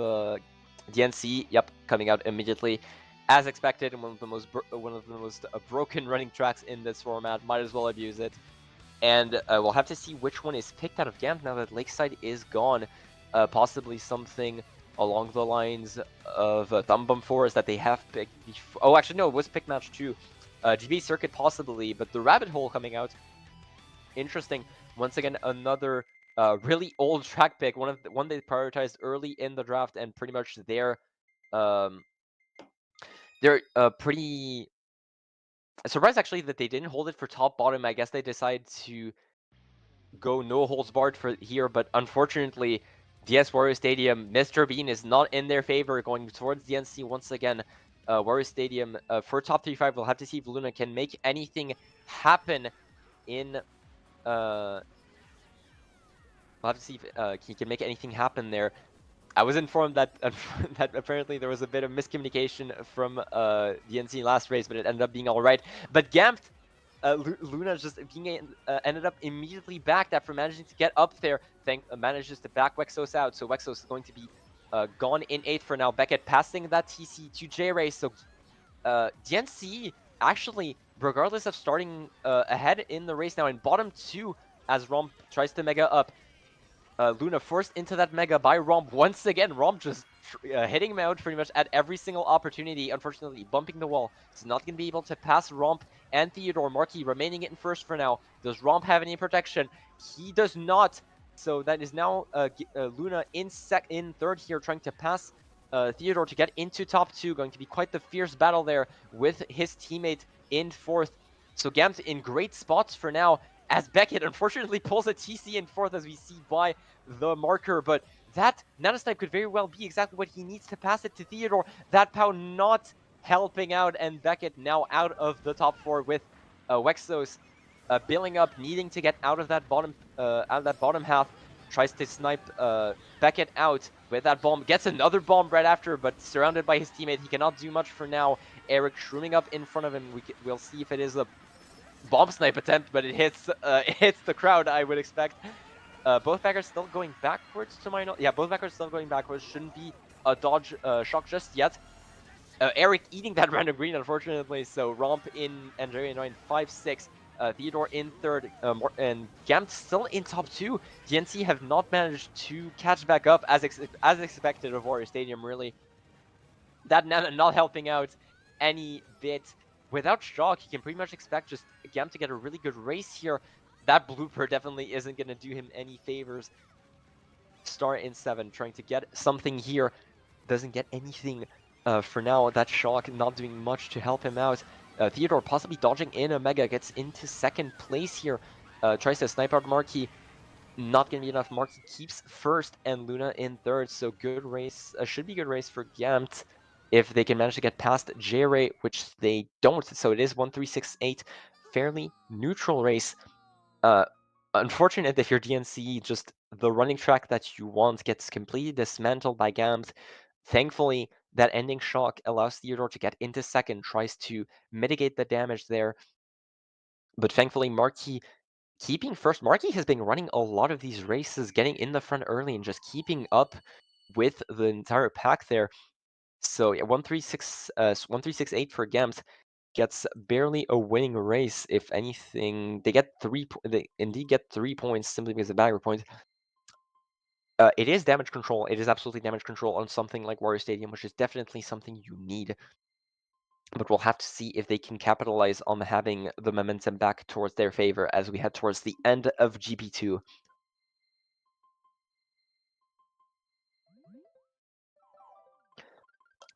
B: DNC. Yep, coming out immediately, as expected. One of the most broken running tracks in this format. Might as well abuse it. And we'll have to see which one is picked out of Gamp now that Lakeside is gone. Possibly something along the lines of Thumb Bum Forest that they have picked before. Oh, actually no, it was pick match 2. GB Circuit possibly, but the Rabbit Hole coming out. Interesting. Once again, another really old track pick, one they prioritized early in the draft, and pretty much they're pretty surprised actually that they didn't hold it for top bottom. I guess they decided to go no holds barred for here, but unfortunately, DS Warrior Stadium, Mr. Bean is not in their favor, going towards DNC once again. Warrior Stadium for top 3-5. We'll have to see if Luna can make anything happen in. We'll have to see if he can make anything happen there. I was informed that that apparently there was a bit of miscommunication from DNC last race, but it ended up being all right. But Gampt, Luna just ended up immediately backed after managing to get up there. Manages to back Wexos out, so Wexos is going to be gone in 8th for now. Beckett passing that TC to J-Ray, so DNC actually, regardless of starting ahead in the race now in bottom 2 as Romp tries to mega up. Luna forced into that mega by Romp once again. Romp just hitting him out pretty much at every single opportunity. Unfortunately, bumping the wall. He's not going to be able to pass Romp and Theodore. Marky remaining in first for now. Does Romp have any protection? He does not. So that is now Luna in third here, trying to pass Theodore to get into top 2. Going to be quite the fierce battle there with his teammate in fourth. So Gamt in great spots for now, as Beckett unfortunately pulls a TC in fourth, as we see by the marker. But that Nanosnipe could very well be exactly what he needs to pass it to Theodore. That Pow not helping out, and Beckett now out of the top 4 with Wexos billing up, needing to get out of that bottom half. Tries to snipe Beckett out with that bomb. Gets another bomb right after, but surrounded by his teammate. He cannot do much for now. Eric shrooming up in front of him. We'll see if it is a bomb snipe attempt, but it hits the crowd, I would expect. Both backers still going backwards to my knowledge. Yeah, both backers still going backwards. Shouldn't be a dodge shock just yet. Eric eating that random green, unfortunately. So Romp in and Jerry 9 5-6. Theodore in third, and Gamt still in top 2. DNC have not managed to catch back up as expected of Warrior Stadium, really. That not helping out any bit. Without Shock, you can pretty much expect just Gamt to get a really good race here. That blooper definitely isn't going to do him any favors. Star in 7, trying to get something here. Doesn't get anything for now. That Shock not doing much to help him out. Theodore possibly dodging in a Mega, gets into second place here. Tries to snipe out Marky. Not going to be enough. Marky keeps first and Luna in third. So good race. Should be good race for Gamt if they can manage to get past J-Ray, which they don't. So it is 1-3-6-8. Fairly neutral race. Unfortunate if your DNC, just the running track that you want gets completely dismantled by Gamt. Thankfully, that ending shock allows Theodore to get into second, tries to mitigate the damage there. But thankfully, Marky keeping first. Marky has been running a lot of these races, getting in the front early and just keeping up with the entire pack there. So yeah, 1-3-6-8 for Gamt. Gets barely a winning race. If anything, they indeed get 3 points simply because of bagger points. It is damage control. It is absolutely damage control on something like Warrior Stadium, which is definitely something you need. But we'll have to see if they can capitalize on having the momentum back towards their favor as we head towards the end of GP2.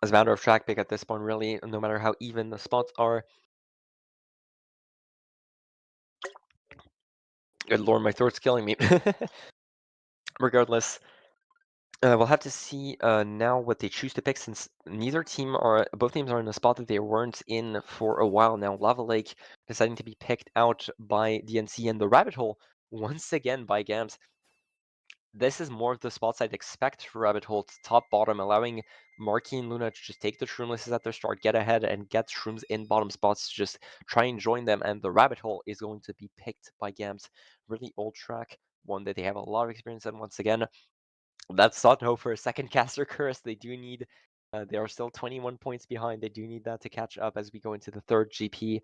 B: As a matter of track pick at this point, really, no matter how even the spots are. Good lord, my throat's killing me. Regardless, we'll have to see now what they choose to pick, since both teams are in a spot that they weren't in for a while now. Lava Lake deciding to be picked out by DNC, and the Rabbit Hole once again by Gamt. This is more of the spots I'd expect for Rabbit Hole, top bottom, allowing Marky and Luna to just take the Shroomlesses at their start, get ahead, and get Shrooms in bottom spots to just try and join them. And the Rabbit Hole is going to be picked by Gamt. Really old track, one that they have a lot of experience in. Once again, that's not hope for a second caster curse. They do need, they are still 21 points behind. They do need that to catch up as we go into the third GP.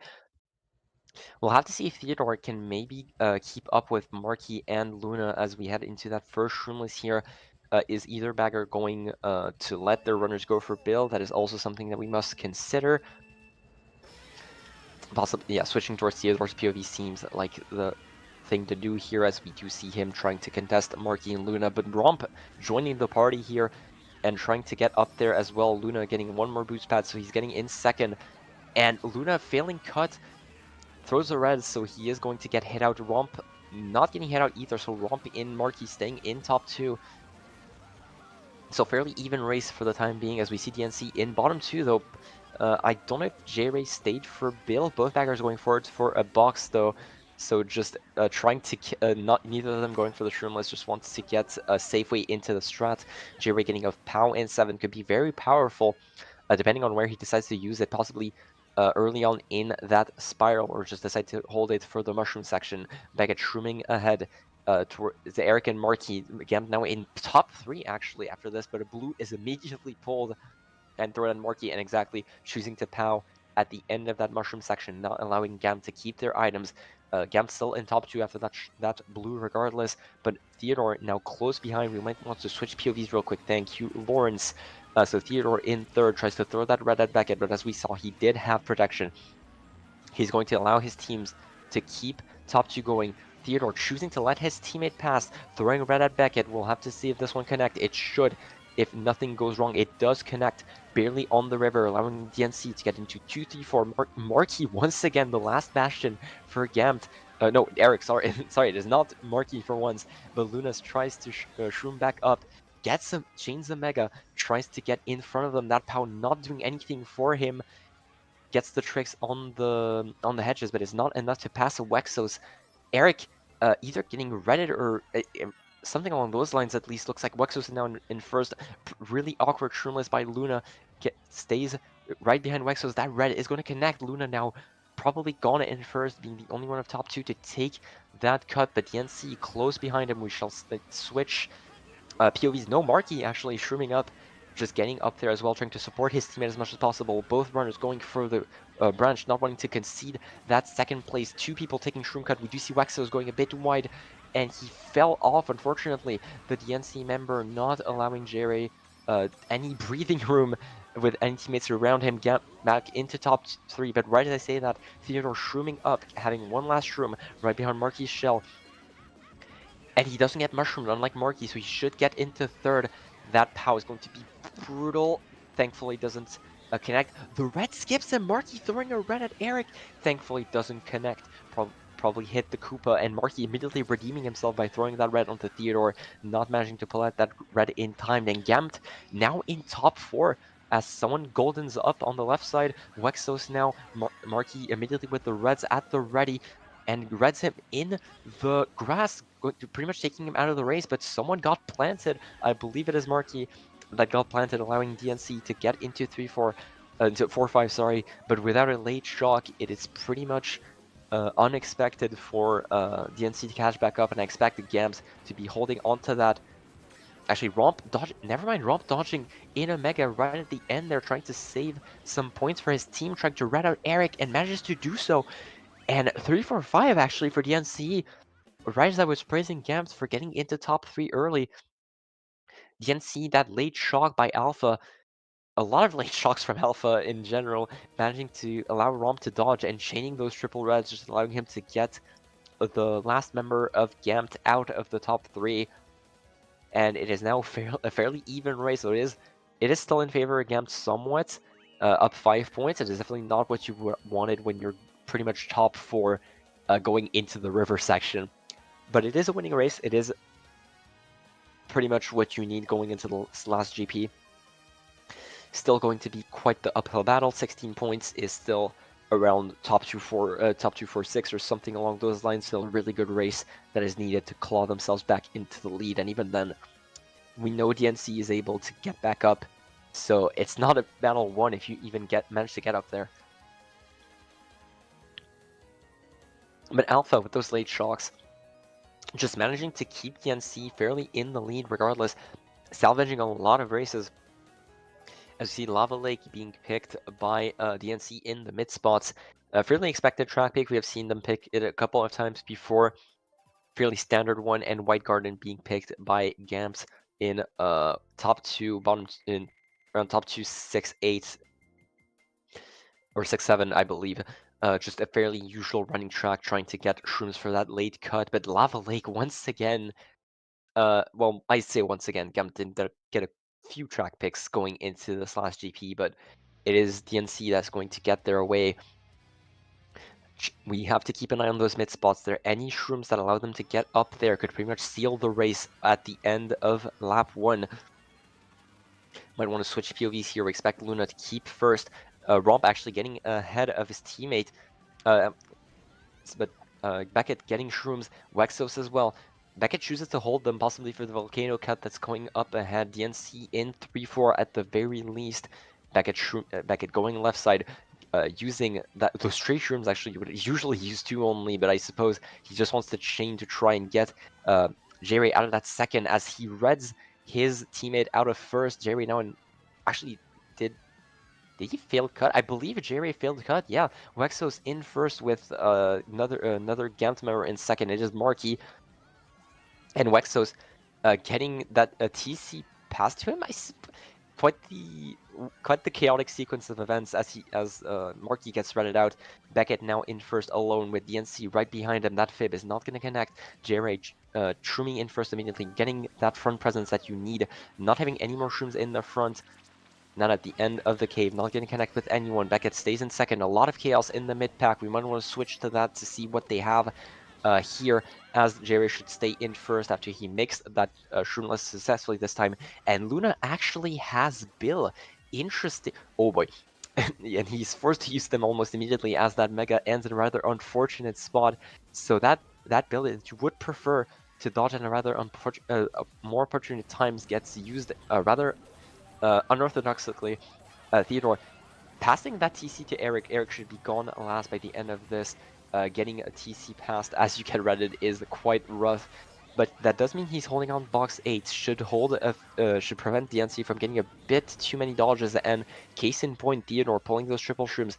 B: We'll have to see if Theodore can maybe keep up with Marky and Luna as we head into that first Shroomless here. Is either bagger going to let their runners go for Bill? That is also something that we must consider. Possibly, yeah, switching towards Theodore's POV seems like the thing to do here, as we do see him trying to contest Marky and Luna. But Romp joining the party here and trying to get up there as well. Luna getting one more boost pad, so he's getting in second. And Luna failing cut. Throws a red, so he is going to get hit out. Romp not getting hit out either, so Romp in, Marky staying in top 2. So fairly even race for the time being, as we see DNC in bottom 2, though. I don't know if J-Ray stayed for Bill. Both baggers going forward for a box, though. So just trying to, neither of them going for the Shroomless, just wants to get a safe way into the strat. J-Ray getting a POW in 7 could be very powerful, depending on where he decides to use it, possibly early on in that spiral, or just decide to hold it for the mushroom section. Beckett shrooming ahead towards Eric and Marky. Again, now in top 3 actually after this, but a blue is immediately pulled and thrown at Marky, and exactly choosing to POW at the end of that mushroom section, not allowing Gam to keep their items. Gam still in top 2 after that blue regardless, but Theodore now close behind. We might want to switch POVs real quick. Thank you, Lawrence. So Theodore in third tries to throw that red at Beckett, but as we saw, he did have protection. He's going to allow his teams to keep top 2 going. Theodore choosing to let his teammate pass, throwing red at Beckett. We'll have to see if this one connects. It should. If nothing goes wrong, it does connect barely on the river, allowing DNC to get into 2-3-4. Markey once again, the last bastion for Gamt. No, Eric, sorry. Sorry, it is not Markey for once, but Lunas tries to shroom back up, gets him, chains the Mega, tries to get in front of them. That POW not doing anything for him. Gets the tricks on the hedges, but it's not enough to pass a Wexos. Eric either getting redded or something along those lines at least. Looks like Wexos is now in first. Really awkward shroomless by Luna. Stays right behind Wexos. That red is going to connect. Luna now probably gone in first, being the only one of top 2 to take that cut, but DNC close behind him. We shall switch POVs. No Markey actually shrooming up, just getting up there as well, trying to support his teammate as much as possible. Both runners going for the branch, not wanting to concede that second place. 2 people taking shroom cut. We do see Wexos going a bit wide, and he fell off, unfortunately. The DNC member not allowing Jerry any breathing room with any teammates around him. Get back into top 3, but right as I say that, Theodore shrooming up, having one last shroom right behind Markey's shell. And he doesn't get mushroomed, unlike Markey, so he should get into third. That POW is going to be brutal. Thankfully, doesn't connect. The red skips him. Markey throwing a red at Eric. Thankfully, doesn't connect. Probably hit the Koopa, and Markey immediately redeeming himself by throwing that red onto Theodore, not managing to pull out that red in time. Then Gamt now in top 4 as someone goldens up on the left side. Wexos now, Markey immediately with the reds at the ready, and reds him in the grass, pretty much taking him out of the race, but someone got planted. I believe it is Markey that got planted, allowing DNC to get into 3-4, into 4-5, sorry, but without a late shock, it is pretty much unexpected for DNC to catch back up, and I expect the Gams to be holding onto that. Actually, Romp dodge. Never mind, Romp dodging in a Mega right at the end there, trying to save some points for his team, trying to red out Eric, and manages to do so. And 3-4-5 actually for DNC. Right as I was praising Gams for getting into top 3 early, DNC, that late shock by Alpha, a lot of late shocks from Alpha in general, managing to allow Romp to dodge and chaining those triple reds, just allowing him to get the last member of Gamt out of the top 3. And it is now a fairly even race, so it is still in favor of Gamt somewhat, up 5 points. It is definitely not what you wanted when you're pretty much top 4 going into the river section. But it is a winning race. It is pretty much what you need going into the last GP. Still going to be quite the uphill battle. 16 points is still around top 2-4-6 or something along those lines. Still a really good race that is needed to claw themselves back into the lead. And even then, we know DNC is able to get back up. So it's not a battle won if you even manage to get up there. But Alpha, with those late shocks, just managing to keep DNC fairly in the lead regardless, salvaging a lot of races. As you see, Lava Lake being picked by DNC in the mid spots. A fairly expected track pick. We have seen them pick it a couple of times before. Fairly standard one, and White Garden being picked by Gamps in top 2, bottom in around top 2, 6, 8 or 6, 7, I believe. Just a fairly usual running track, trying to get shrooms for that late cut. But Lava Lake once again, well, I say once again, Gamp didn't get a few track picks going into this last GP, but it is DNC that's going to get their way. We have to keep an eye on those mid spots there. Any shrooms that allow them to get up there could pretty much seal the race at the end of lap 1. Might want to switch POVs here. We expect Luna to keep first. Romp actually getting ahead of his teammate. But Beckett getting shrooms. Wexos as well. Beckett chooses to hold them, possibly for the volcano cut that's going up ahead. DNC in 3-4 at the very least. Beckett going left side, using those stray shrooms. Actually, you would usually use 2 only, but I suppose he just wants to chain to try and get Jerry out of that second as he reds his teammate out of first. Jerry now actually did he fail cut? I believe Jerry failed cut. Yeah, Wexos in first with another Gamt member in second. It is Markey. And Wexos getting that TC pass to him. quite the chaotic sequence of events as Marky gets threaded out. Beckett now in first alone with DNC right behind him. That fib is not going to connect. JRA shrooming in first immediately, getting that front presence that you need, not having any more shrooms in the front. Not at the end of the cave, not going to connect with anyone. Beckett stays in second. A lot of chaos in the mid pack. We might want to switch to that to see what they have here, as Jerry should stay in first after he makes that shroomless successfully this time. And Luna actually has Bill. Interesting. Oh boy. And he's forced to use them almost immediately as that Mega ends in a rather unfortunate spot. So that Bill that you would prefer to dodge in a rather more opportune times gets used rather unorthodoxically. Theodore passing that TC to Eric. Eric should be gone last by the end of this. Getting a TC passed as you get redded is quite rough, but that does mean he's holding on box 8. Should prevent DNC from getting a bit too many dodges, and case in point, Theodore pulling those triple shrooms.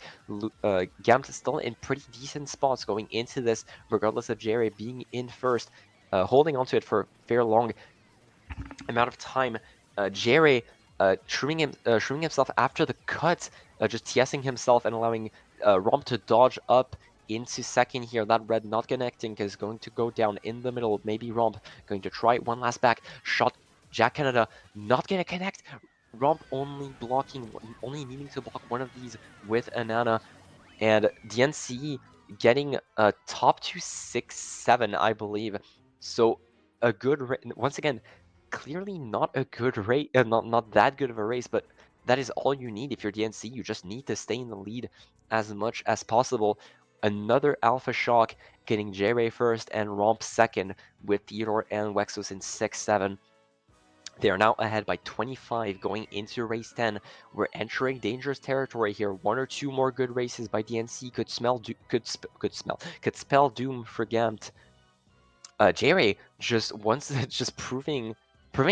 B: Gamt is still in pretty decent spots going into this, regardless of Jerry being in first, holding onto it for a fair long amount of time. Jerry shrooming himself after the cut, just TSing himself and allowing Romp to dodge up into second here. That red not connecting is going to go down in the middle. Maybe Romp going to try one last back shot. Jack Canada not going to connect. Romp only needing to block one of these with a Nana. And DNC getting a top 2 6 7, I believe. So a good once again, clearly not a good race, not that good of a race, but that is all you need if you're DNC. You just need to stay in the lead as much as possible. Another Alpha Shock getting J-Ray first and Romp second with Theodore and Wexos in 6-7. They are now ahead by 25 going into race 10. We're entering dangerous territory here. One or two more good races by DNC could spell doom for Gamt. J-Ray just proving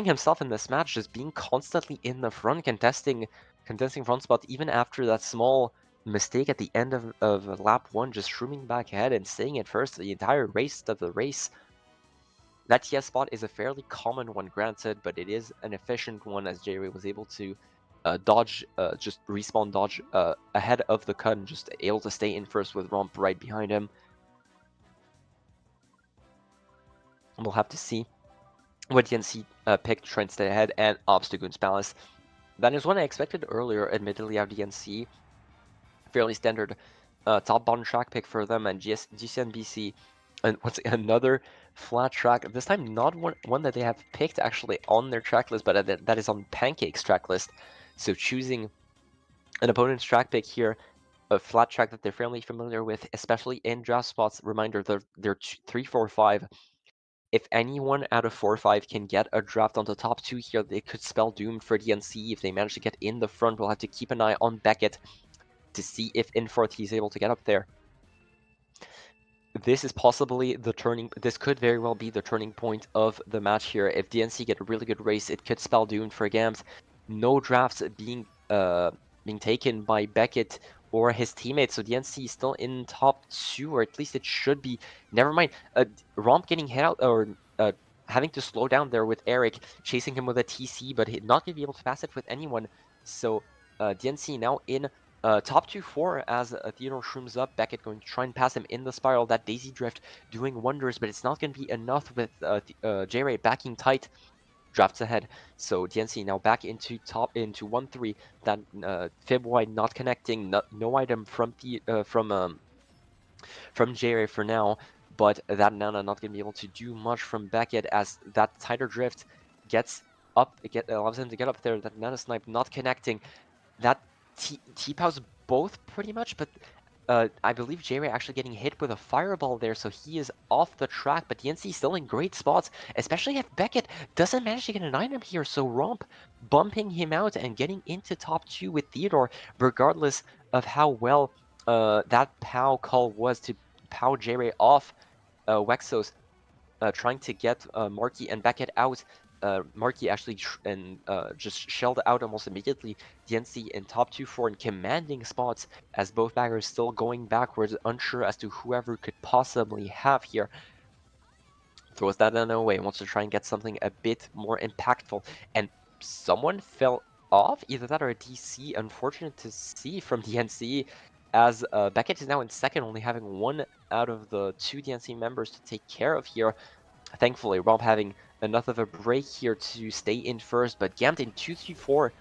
B: himself in this match, just being constantly in the front, contesting front spot even after that small mistake at the end of lap 1, just shrooming back ahead and staying at first the entire race of the race. That TS spot is a fairly common one, granted, but it is an efficient one as J-Ray was able to dodge, just respawn dodge ahead of the cut and just able to stay in first with Romp right behind him. We'll have to see what DNC picked to try and stay ahead, and Ops to Goon's Palace. That is one I expected earlier, admittedly, out of DNC. Fairly standard top-bottom track pick for them, and GCNBC, and once another flat track. This time, not one that they have picked actually on their track list, but that is on Pancake's track list. So choosing an opponent's track pick here, a flat track that they're fairly familiar with, especially in draft spots. Reminder, they're 3, 4, 5. If anyone out of 4 or 5 can get a draft on the top 2 here, they could spell doom for DNC. If they manage to get in the front, we'll have to keep an eye on Beckett to see if in fourth he's able to get up there. This is possibly this could very well be the turning point of the match here. If DNC get a really good race, it could spell doom for Gamt. No drafts being taken by Beckett or his teammates, so DNC is still in top 2, or at least it should be. Never mind, Romp getting hit out, or having to slow down there with Eric, chasing him with a TC, but not going to be able to pass it with anyone. So DNC now in top 2-4 as Theodore shrooms up. Beckett going to try and pass him in the spiral. That Daisy Drift doing wonders, but it's not going to be enough with J-Ray backing tight. Drafts ahead. So DNC now back into 1-3. That fib wide not connecting. No item from J-Ray for now. But that Nana not going to be able to do much from Beckett as that tighter drift gets up. Allows him to get up there. That Nana snipe not connecting. That T-Pows both pretty much, but I believe J-Ray actually getting hit with a fireball there, so he is off the track, but DNC still in great spots, especially if Beckett doesn't manage to get an item here, so Romp bumping him out and getting into top 2 with Theodore, regardless of how well that POW call was to POW J-Ray off Wexos, trying to get Marky and Beckett out. Marky actually just shelled out almost immediately. DNC in top 2-4 in commanding spots as both baggers still going backwards, unsure as to whoever could possibly have here. Throws that in away, wants to try and get something a bit more impactful, and someone fell off. Either that or a DC. Unfortunate to see from DNC, as Beckett is now in second, only having one out of the two DNC members to take care of here. Thankfully, Rob having enough of a break here to stay in first, but Gamt in 2-3-4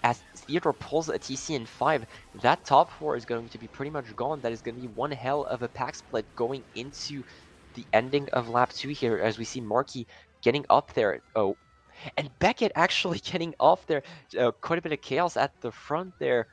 B: as Theodore pulls a TC in 5. That top 4 is going to be pretty much gone. That is going to be one hell of a pack split going into the ending of lap 2 here, as we see Markey getting up there. Oh, and Beckett actually getting off there. Quite a bit of chaos at the front there.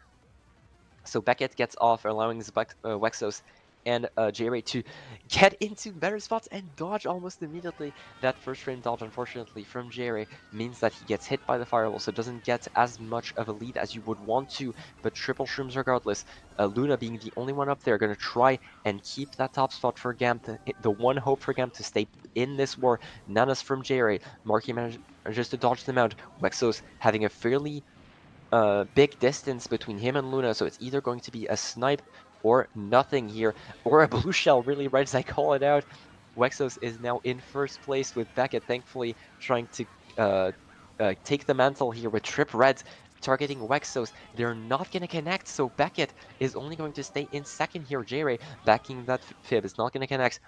B: So Beckett gets off, allowing Wexos and J-Ray to get into better spots and dodge almost immediately. That first frame dodge, unfortunately, from J-Ray means that he gets hit by the firewall, so doesn't get as much of a lead as you would want to, but triple shrooms regardless. Luna being the only one up there, going to try and keep that top spot for Gam, the one hope for Gam to stay in this war. Nanas from J-Ray. Markey manages to dodge them out. Wexos having a fairly big distance between him and Luna, so it's either going to be a snipe or nothing here, or a blue shell, really, right as I call it out. Wexos is now in first place with Beckett, thankfully trying to take the mantle here with Trip Reds targeting Wexos. They're not going to connect, so Beckett is only going to stay in second here. J-Ray backing that Fib is not going to connect.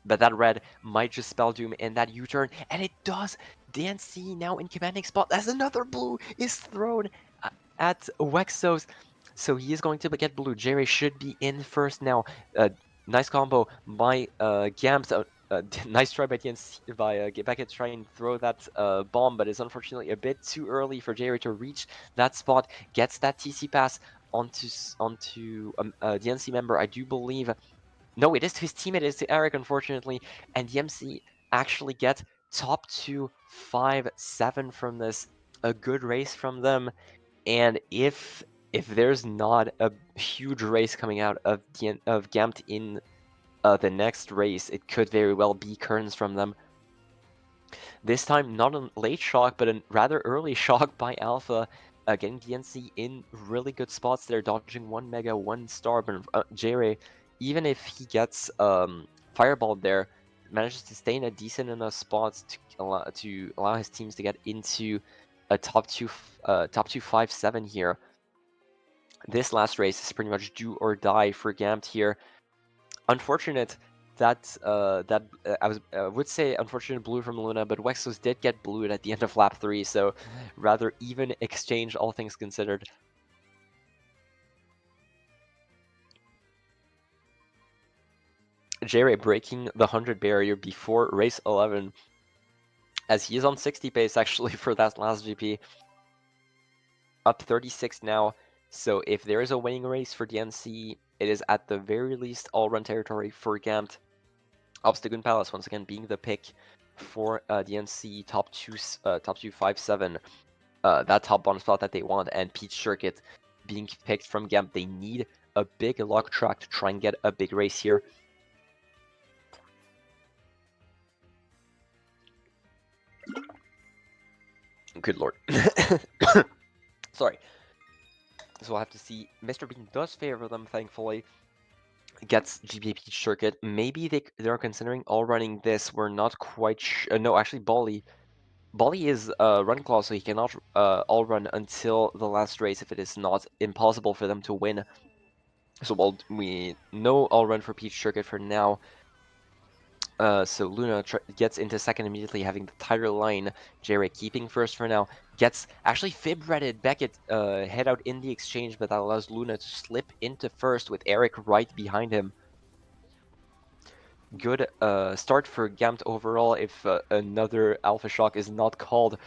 B: But that red might just spell doom in that U-turn, and it does! DNC now in commanding spot as another blue is thrown at Wexos. So he is going to get blue. J-Ray should be in first now. Nice combo by Gams. Nice try by DNC, by Beckett trying and throw that bomb, but it's unfortunately a bit too early for J-Ray to reach that spot. Gets that TC pass onto a DNC member, I do believe. No, it is to his teammate, it is to Eric, unfortunately, and the MC actually get top 2, 5, 7 from this. A good race from them, and if there's not a huge race coming out of Gamt in the next race, it could very well be Kearns from them. This time, not a late shock, but a rather early shock by Alpha. Getting DNC in really good spots there, dodging 1 Mega, 1 Star, but J-Ray, even if he gets Fireballed there, manages to stay in a decent enough spot to allow his teams to get into a top 2, 5, 7 here. This last race is pretty much do or die for Gamt here. Unfortunate that I would say unfortunate blue from Luna, but Wexos did get blued at the end of lap 3, so rather even exchange, all things considered. J-Ray breaking the 100 barrier before race 11, as he is on 60 pace actually for that last GP. Up 36 now, so if there is a winning race for DNC, it is at the very least all-run territory for Gamt. Obstagoon Palace once again being the pick for DNC top 2, 5, 7. That top bottom spot that they want, and Peach Circuit being picked from Gamt. They need a big luck track to try and get a big race here. Good lord. Sorry. So we'll have to see. Mr. Bean does favor them, thankfully. Gets GBA Peach Circuit. Maybe they're considering all running this. We're not quite sure. No, actually, Bali is run clause, so he cannot all run until the last race if it is not impossible for them to win. So we know all run for Peach Circuit for now. So Luna gets into second immediately, having the tighter line. J-Ray keeping first for now. Gets actually fib-redded. Beckett head out in the exchange, but that allows Luna to slip into first with Eric right behind him. Good start for Gamt overall if another Alpha Shock is not called.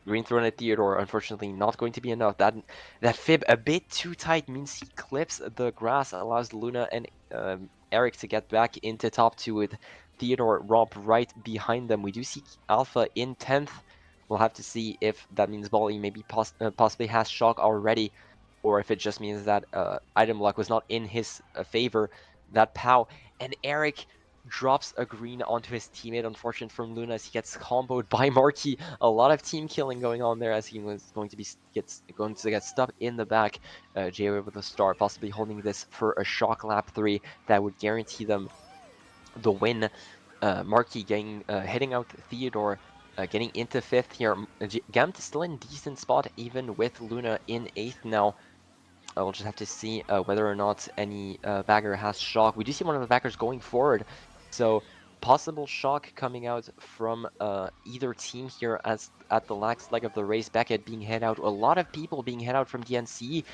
B: Green Throne at Theodore, unfortunately not going to be enough. That fib a bit too tight means he clips the grass, allows Luna and Eric to get back into top 2 with Theodore Romp right behind them. We do see Alpha in 10th. We'll have to see if that means Bali maybe possibly has Shock already, or if it just means that item luck was not in his favor. That POW, and Eric drops a green onto his teammate. Unfortunate from Luna as he gets comboed by Markey. A lot of team killing going on there as he was going to get stuck in the back. J-Ray with a star, possibly holding this for a shock lap 3 that would guarantee them the win. Markey hitting out Theodore Getting into 5th here. Gamt is still in decent spot, even with Luna in 8th now. We'll just have to see whether or not any bagger has shock. We do see one of the baggers going forward, so possible shock coming out from either team here as at the last leg of the race. Beckett being head out, a lot of people being head out from DNC,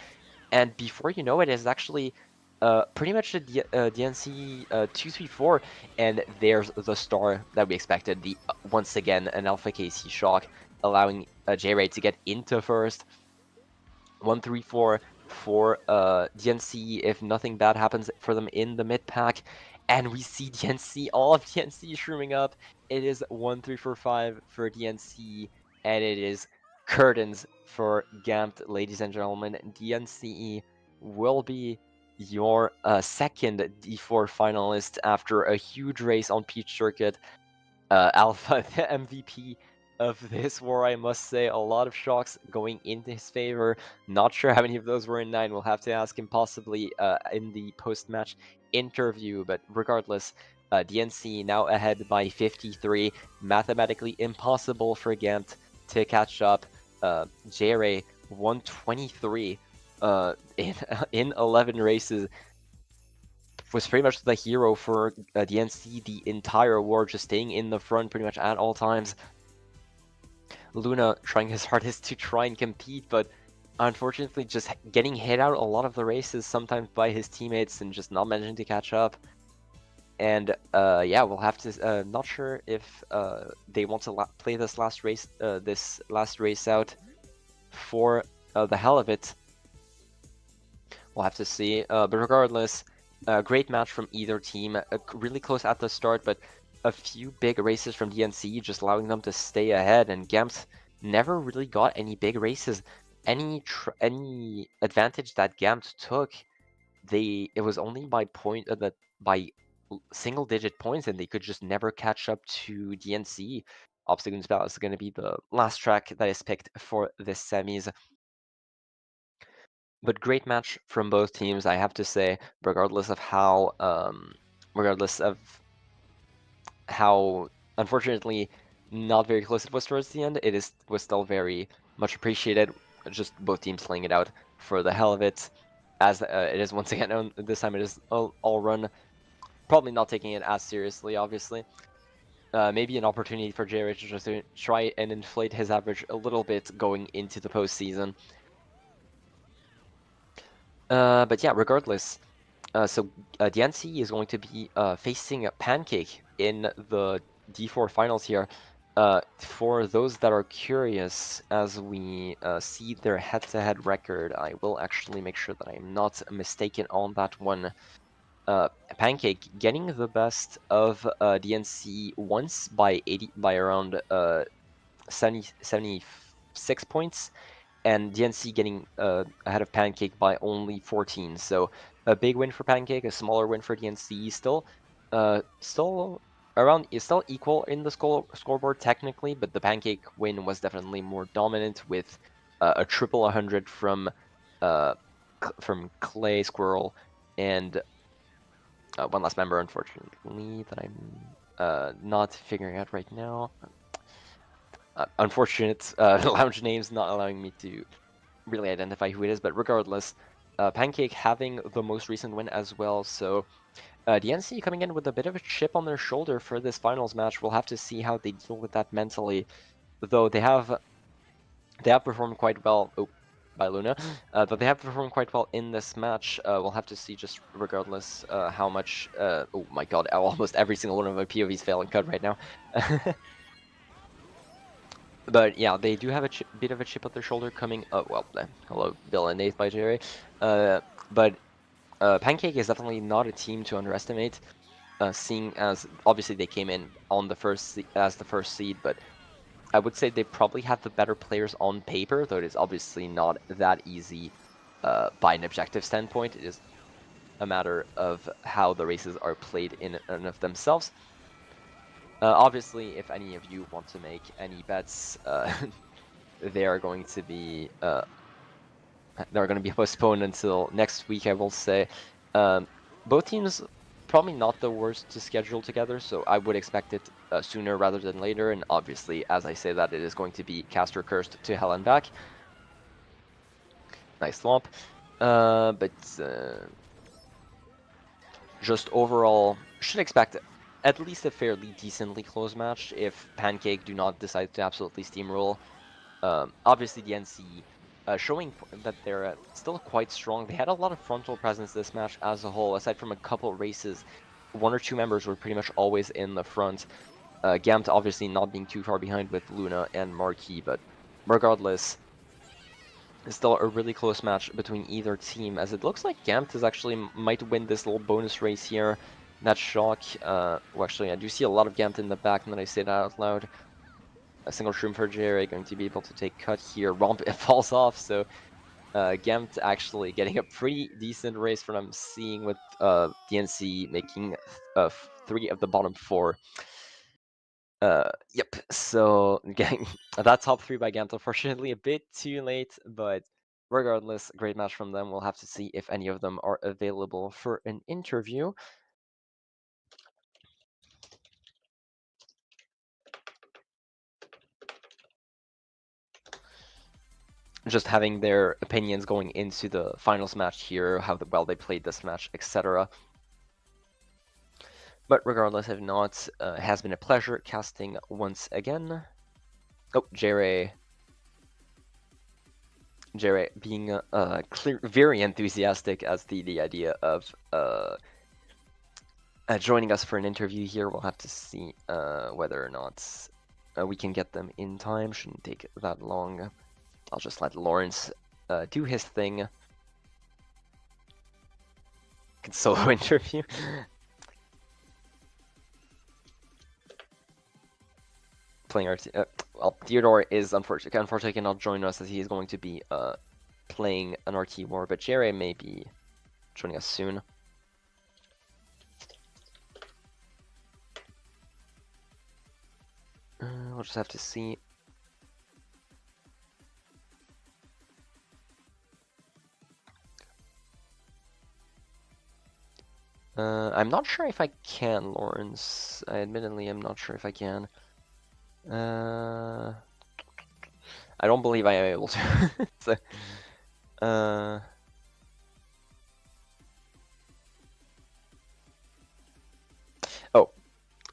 B: and before you know it, it's actually pretty much a DNC 234, and there's the star that we expected. The once again an Alpha KC shock, allowing J-Ray to get into first. 134 for DNC if nothing bad happens for them in the mid pack, and we see DNC, all of DNC shrooming up. It is 1345 for DNC, and it is curtains for Gamt, ladies and gentlemen. DNC will be your second D4 finalist after a huge race on Peach Circuit. Alpha, the MVP of this war, I must say. A lot of shocks going into his favor. Not sure how many of those were in 9. We'll have to ask him possibly in the post-match interview. But regardless, DNC now ahead by 53. Mathematically impossible for Gant to catch up. J-Ray 123 in 11 races. Was pretty much the hero for DNC the entire war, just staying in the front pretty much at all times. Luna trying his hardest to try and compete, but unfortunately just getting hit out a lot of the races, sometimes by his teammates, and just not managing to catch up. And yeah, we'll have to. Not sure if they want to play this last race out for the hell of it. We'll have to see. But regardless. Great match from either team, really close at the start, but a few big races from DNC just allowing them to stay ahead, and Gamt never really got any big races. Any advantage that Gamt took, it was only by single-digit points, and they could just never catch up to DNC. Obstacle Battle is going to be the last track that is picked for this semis. But great match from both teams, I have to say, regardless of how unfortunately not very close it was towards the end. Was still very much appreciated. Just both teams playing it out for the hell of it, as it is once again. This time it is all run, probably not taking it as seriously, obviously. Maybe an opportunity for J-Ray to just try and inflate his average a little bit going into the postseason. But yeah, regardless, so DNC is going to be facing a Pancake in the D4 finals here. For those that are curious, as we see their head-to-head record, I will actually make sure that I'm not mistaken on that one. Pancake getting the best of DNC once by around 76 points, and DNC getting ahead of Pancake by only 14. So a big win for Pancake, a smaller win for DNC. Still equal in the scoreboard technically, but the Pancake win was definitely more dominant with a triple 100 from Clay, Squirrel, and one last member, unfortunately, that I'm not figuring out right now. Unfortunate lounge names not allowing me to really identify who it is, but regardless, Pancake having the most recent win as well, so DNC coming in with a bit of a chip on their shoulder for this finals match. We'll have to see how they deal with that mentally, though they have performed quite well. Oh, by Luna, but they have performed quite well in this match. We'll have to see, just regardless, how much. Oh my God! Almost every single one of my POVs fail and cut right now. But yeah, they do have a bit of a chip on their shoulder coming. Oh well, hello, Bill and 8th by Jerry. But Pancake is definitely not a team to underestimate, seeing as obviously they came in on the first seed, but I would say they probably have the better players on paper, though it is obviously not that easy by an objective standpoint. It is a matter of how the races are played in and of themselves. Obviously, if any of you want to make any bets, they are going to be postponed until next week, I will say. Both teams probably not the worst to schedule together, so I would expect it sooner rather than later, and obviously, as I say that, it is going to be caster cursed to hell and back. Nice swamp, but just overall, should expect at least a fairly decently close match if Pancake do not decide to absolutely steamroll. Obviously, the NC showing that they're still quite strong. They had a lot of frontal presence this match as a whole, aside from a couple races. One or two members were pretty much always in the front. Gamt obviously not being too far behind with Luna and Marquis, but regardless, it's still a really close match between either team, as it looks like Gamt is actually might win this little bonus race here. That shock, well, actually, I do see a lot of Gamt in the back, and then I say that out loud. A single shroom for Jerry, going to be able to take cut here. Romp, it falls off, so Gamt actually getting a pretty decent race from I'm seeing with DNC making 3 of the bottom 4. Yep, so getting that top 3 by Gamt, unfortunately a bit too late, but regardless, great match from them. We'll have to see if any of them are available for an interview. Just having their opinions going into the finals match here, how well they played this match, etc. But regardless, if not, it has been a pleasure casting once again. Oh, Jerry being very enthusiastic as the idea of joining us for an interview here. We'll have to see whether or not we can get them in time. Shouldn't take that long. I'll just let Lawrence do his thing. Can solo interview. Playing RT. Well, Theodore is unfortunately cannot join us as he is going to be playing an RT war, but Jerry may be joining us soon. We'll just have to see. I'm not sure if I can, Lawrence. I admittedly am not sure if I can. I don't believe I am able to. So,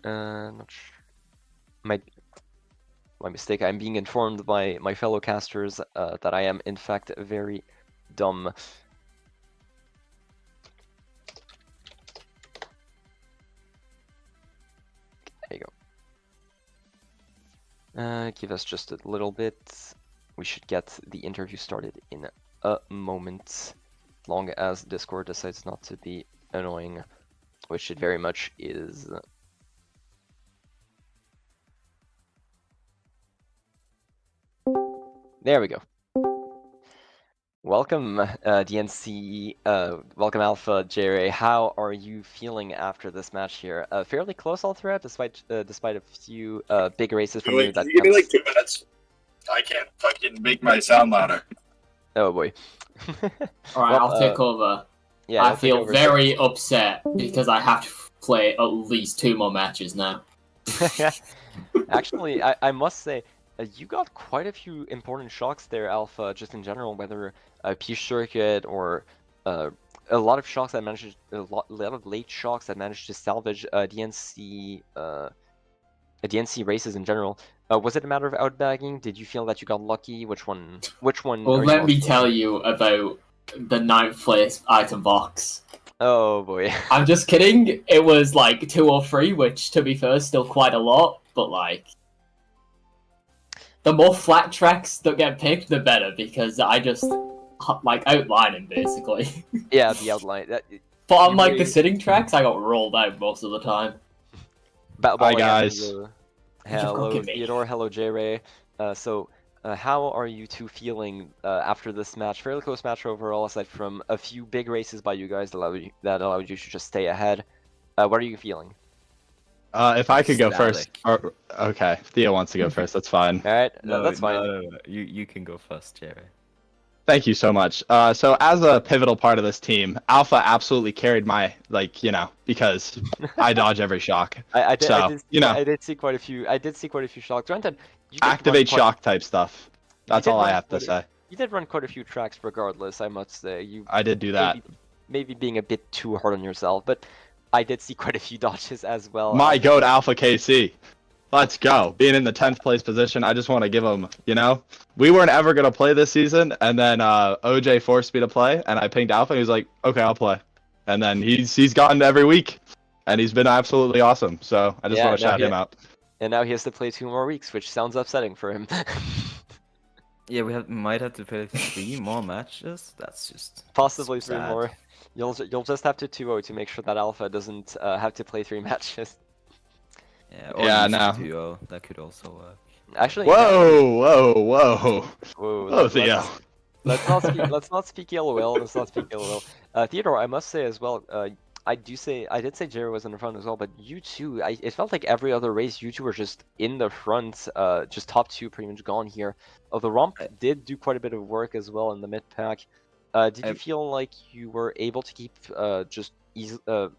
B: not sure. My mistake. I'm being informed by my fellow casters that I am in fact very dumb. There you go. Give us just a little bit. We should get the interview started in a moment, long as Discord decides not to be annoying, which it very much is. There we go. Welcome, DNC. Welcome, Alpha, Jerry. How are you feeling after this match here? Fairly close all throughout, despite a few big races from you.
C: Can you give me like 2 minutes? I can't fucking make my sound louder.
B: Oh boy.
D: Alright, well, I'll take over. Yeah, I feel very upset because I have to play at least 2 more matches now.
B: Actually, I must say, you got quite a few important shocks there, Alpha, just in general, whether Peach Circuit or a lot of shocks that managed, a lot of late shocks that managed to salvage DNC races in general. Was it a matter of outbagging? Did you feel that you got lucky? Which one?
D: Well, let me tell you about the 9th place item box.
B: Oh boy.
D: I'm just kidding. It was like 2 or 3, which to be fair is still quite a lot, but like the more flat tracks that get picked, the better, because I just like outline them basically.
B: Yeah, the outline.
D: But unlike really... the sitting tracks, I got rolled out most of the time.
B: Hi guys. Hello Theodore. Hello J-Ray. How are you two feeling after this match? Fairly close match overall, aside from a few big races by you guys that allowed you to just stay ahead. What are you feeling?
E: If I could go first. Okay, Theo wants to go first. That's fine.
B: All right, that's fine.
F: No. You can go first, Jerry.
E: Thank you so much. So as a pivotal part of this team, Alpha absolutely carried my, because I dodge every shock.
B: I
E: So,
B: I did see quite a few. I did see quite a few shocks. Granted, you did run
E: activate
B: quite,
E: shock type stuff. That's
B: did
E: all I
B: run
E: have to
B: quite a-
E: say.
B: You did run quite a few tracks, regardless. I must say, you
E: I did do that.
B: maybe being a bit too hard on yourself, but I did see quite a few dodges as well.
E: My goat Alpha KC. Let's go. Being in the 10th place position, I just want to give him, we weren't ever going to play this season, and then OJ forced me to play, and I pinged Alpha, and he was like, okay, I'll play. And then he's gotten every week, and he's been absolutely awesome, so I just want to shout him out.
B: And now he has to play 2 more weeks, which sounds upsetting for him.
F: Yeah, we might have to play 3 more matches. That's just
B: Possibly 3
F: sad.
B: more. You'll just have to 2-0 to make sure that Alpha doesn't have to play 3 matches.
F: Yeah, or
E: Yeah,
F: use
E: no.
F: 2-0. That could also work.
B: Actually,
E: Whoa.
B: whoa,
E: Theo.
B: let's not speak ill will. Let's not speak ill will. Theodore, I must say as well. I did say Jerry was in the front as well, but you two, it felt like every other race you two were just in the front, just top 2 pretty much gone here. The Romp did do quite a bit of work as well in the mid pack. Did you feel like you were able to keep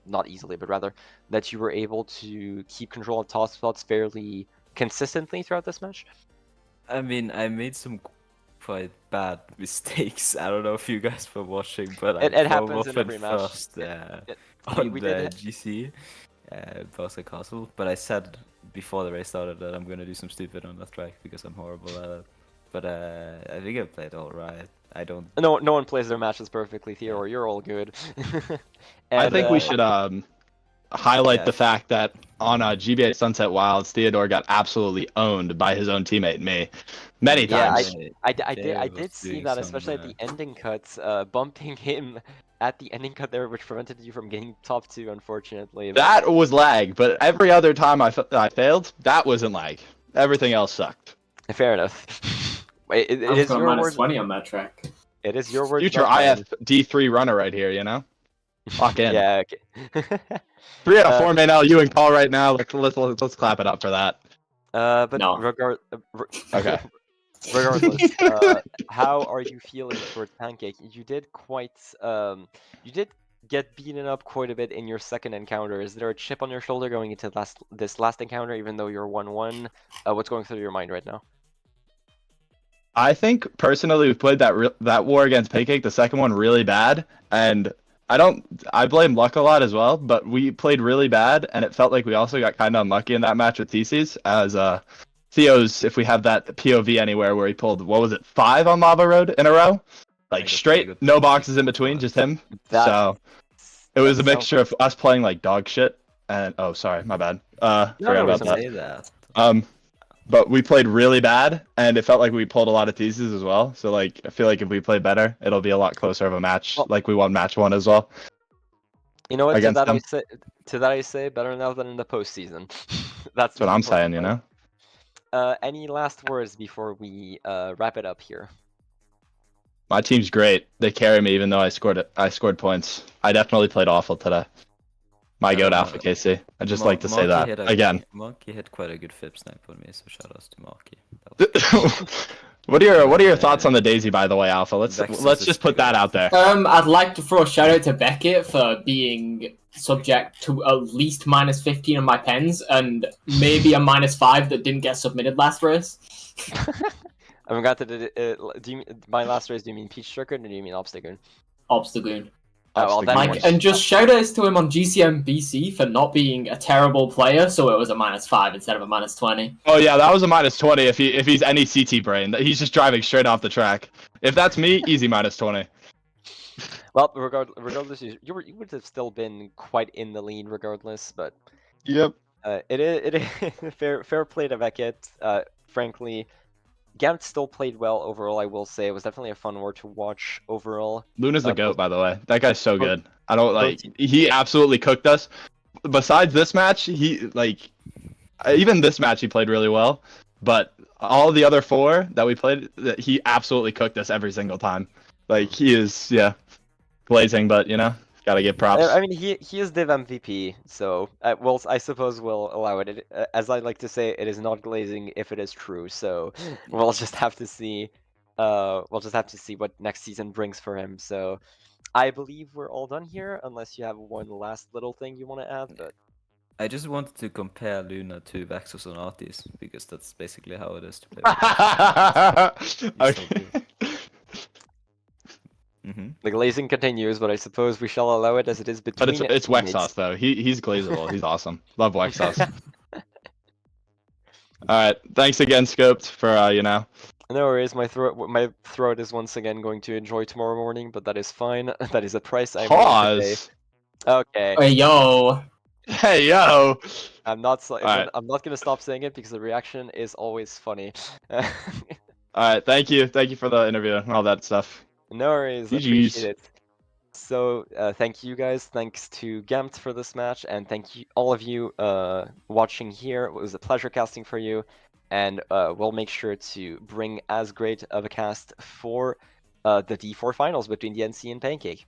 B: not easily, but rather that you were able to keep control of top spots fairly consistently throughout this match?
F: I mean, I made some quite bad mistakes. I don't know if you guys were watching, but
B: It
F: I
B: happens
F: drove
B: in
F: off
B: every match.
F: first
B: We
F: on the
B: did
F: GC, Barca Castle. But I said before the race started that I'm gonna do some stupid on that track because I'm horrible at it. But I think I played all right. I don't.
B: No one plays their matches perfectly, Theodore. You're all good.
E: I think we
B: And,
E: should highlight
F: Yeah.
E: the fact that on GBA Sunset Wilds, Theodore got absolutely owned by his own teammate, me, many
B: Yeah,
E: times.
B: I
F: Dave
B: did
F: was
B: see
F: doing
B: that,
F: some,
B: especially at the ending cuts, bumping him at the ending cut there, which prevented you from getting top 2, unfortunately. But
E: That was lag, but every other time I failed, that wasn't lag. Everything else sucked.
B: fair enough. Wait, it
D: I've
B: is
D: got
B: your
D: minus
B: word.
D: 20 on that track.
B: It is your word.
E: Future
B: not mine.
E: IF D3 runner right here, Lock in.
B: Yeah. Okay.
E: 3 out of 4 main LU and call right now. Let's clap it up for that.
B: But
D: No.
E: Okay.
B: Regardless, how are you feeling towards Pancake? You did get beaten up quite a bit in your second encounter. Is there a chip on your shoulder going into this last encounter, even though you're 1-1? What's going through your mind right now?
E: I think personally we played that war against Pancake, the second one, really bad, and I blame luck a lot as well, but we played really bad, and it felt like we also got kind of unlucky in that match with TC's, as Theo's, if we have that POV anywhere where he pulled, what was it, 5 on Lava Road in a row? Like straight, no boxes in between, just him. So it was a mixture of us playing like dog shit, and oh sorry, my bad. Forgot about that.
F: Say that.
E: But we played really bad, and it felt like we pulled a lot of teases as well. So, I feel like if we play better, it'll be a lot closer of a match, like we won match 1 as well.
B: You know what?
E: Against them.
B: To that I say, better now than in the postseason. That's
E: what I'm saying,
B: Any last words before we wrap it up here?
E: My team's great. They carry me, even though I scored points. I definitely played awful today. My goat Alpha KC. I just like to say that again.
F: Marky had quite a good flip snipe on me, so shout outs to Marky.
E: What are your thoughts on the Daisy, by the way, Alpha? Let's just put that out there.
D: I'd like to throw a shout out to Beckett for being subject to at least minus 15 on my pens and maybe a minus 5 that didn't get submitted last race.
B: I forgot that. Do you by last race? Do you mean Peach Circuit or do you mean Obstagoon?
D: Obstagoon.
B: Oh, well,
D: Like, and just shout outs to him on GCM BC for not being a terrible player, so it was a minus 5 instead of a minus 20.
E: Oh yeah, that was a minus 20 if he's any CT brain. He's just driving straight off the track. If that's me, easy minus 20.
B: Well, regardless, you would have still been quite in the lead regardless, but
E: Yep.
B: it is fair play to Beckett. Frankly, Gant still played well overall. I will say it was definitely a fun war to watch overall.
E: Luna's the GOAT, by the way. That guy's so good. I don't he absolutely cooked us. Besides this match, even this match he played really well. But all the other 4 that we played, he absolutely cooked us every single time. He is, blazing, but gotta give props.
B: I mean, he is Div MVP, so I suppose we'll allow it. As I like to say, it is not glazing if it is true. So we'll just have to see. we'll just have to see what next season brings for him. So I believe we're all done here, unless you have one last little thing you want to add. But
F: I just wanted to compare Luna to Vaxos and Artis because that's basically how it is to play.
E: Okay.
B: the glazing continues, but I suppose we shall allow it as it is between.
E: But it's Wexos though. He's glazable. He's awesome. Love Wexos. All right. Thanks again, Scoped, for
B: No worries. My throat is once again going to enjoy tomorrow morning, but that is fine. That is a price I'm willing to pay.
E: Pause.
B: Okay.
D: Hey, yo.
E: Hey yo.
B: I'm not.
E: Alright.
B: I'm not gonna stop saying it because the reaction is always funny.
E: All right. Thank you for the interview and all that stuff.
B: No worries.
E: GGs.
B: Appreciate it. So thank you guys. Thanks to Gamt for this match, and thank you all of you watching here. It was a pleasure casting for you, and we'll make sure to bring as great of a cast for the D4 finals between the NC and Pancake.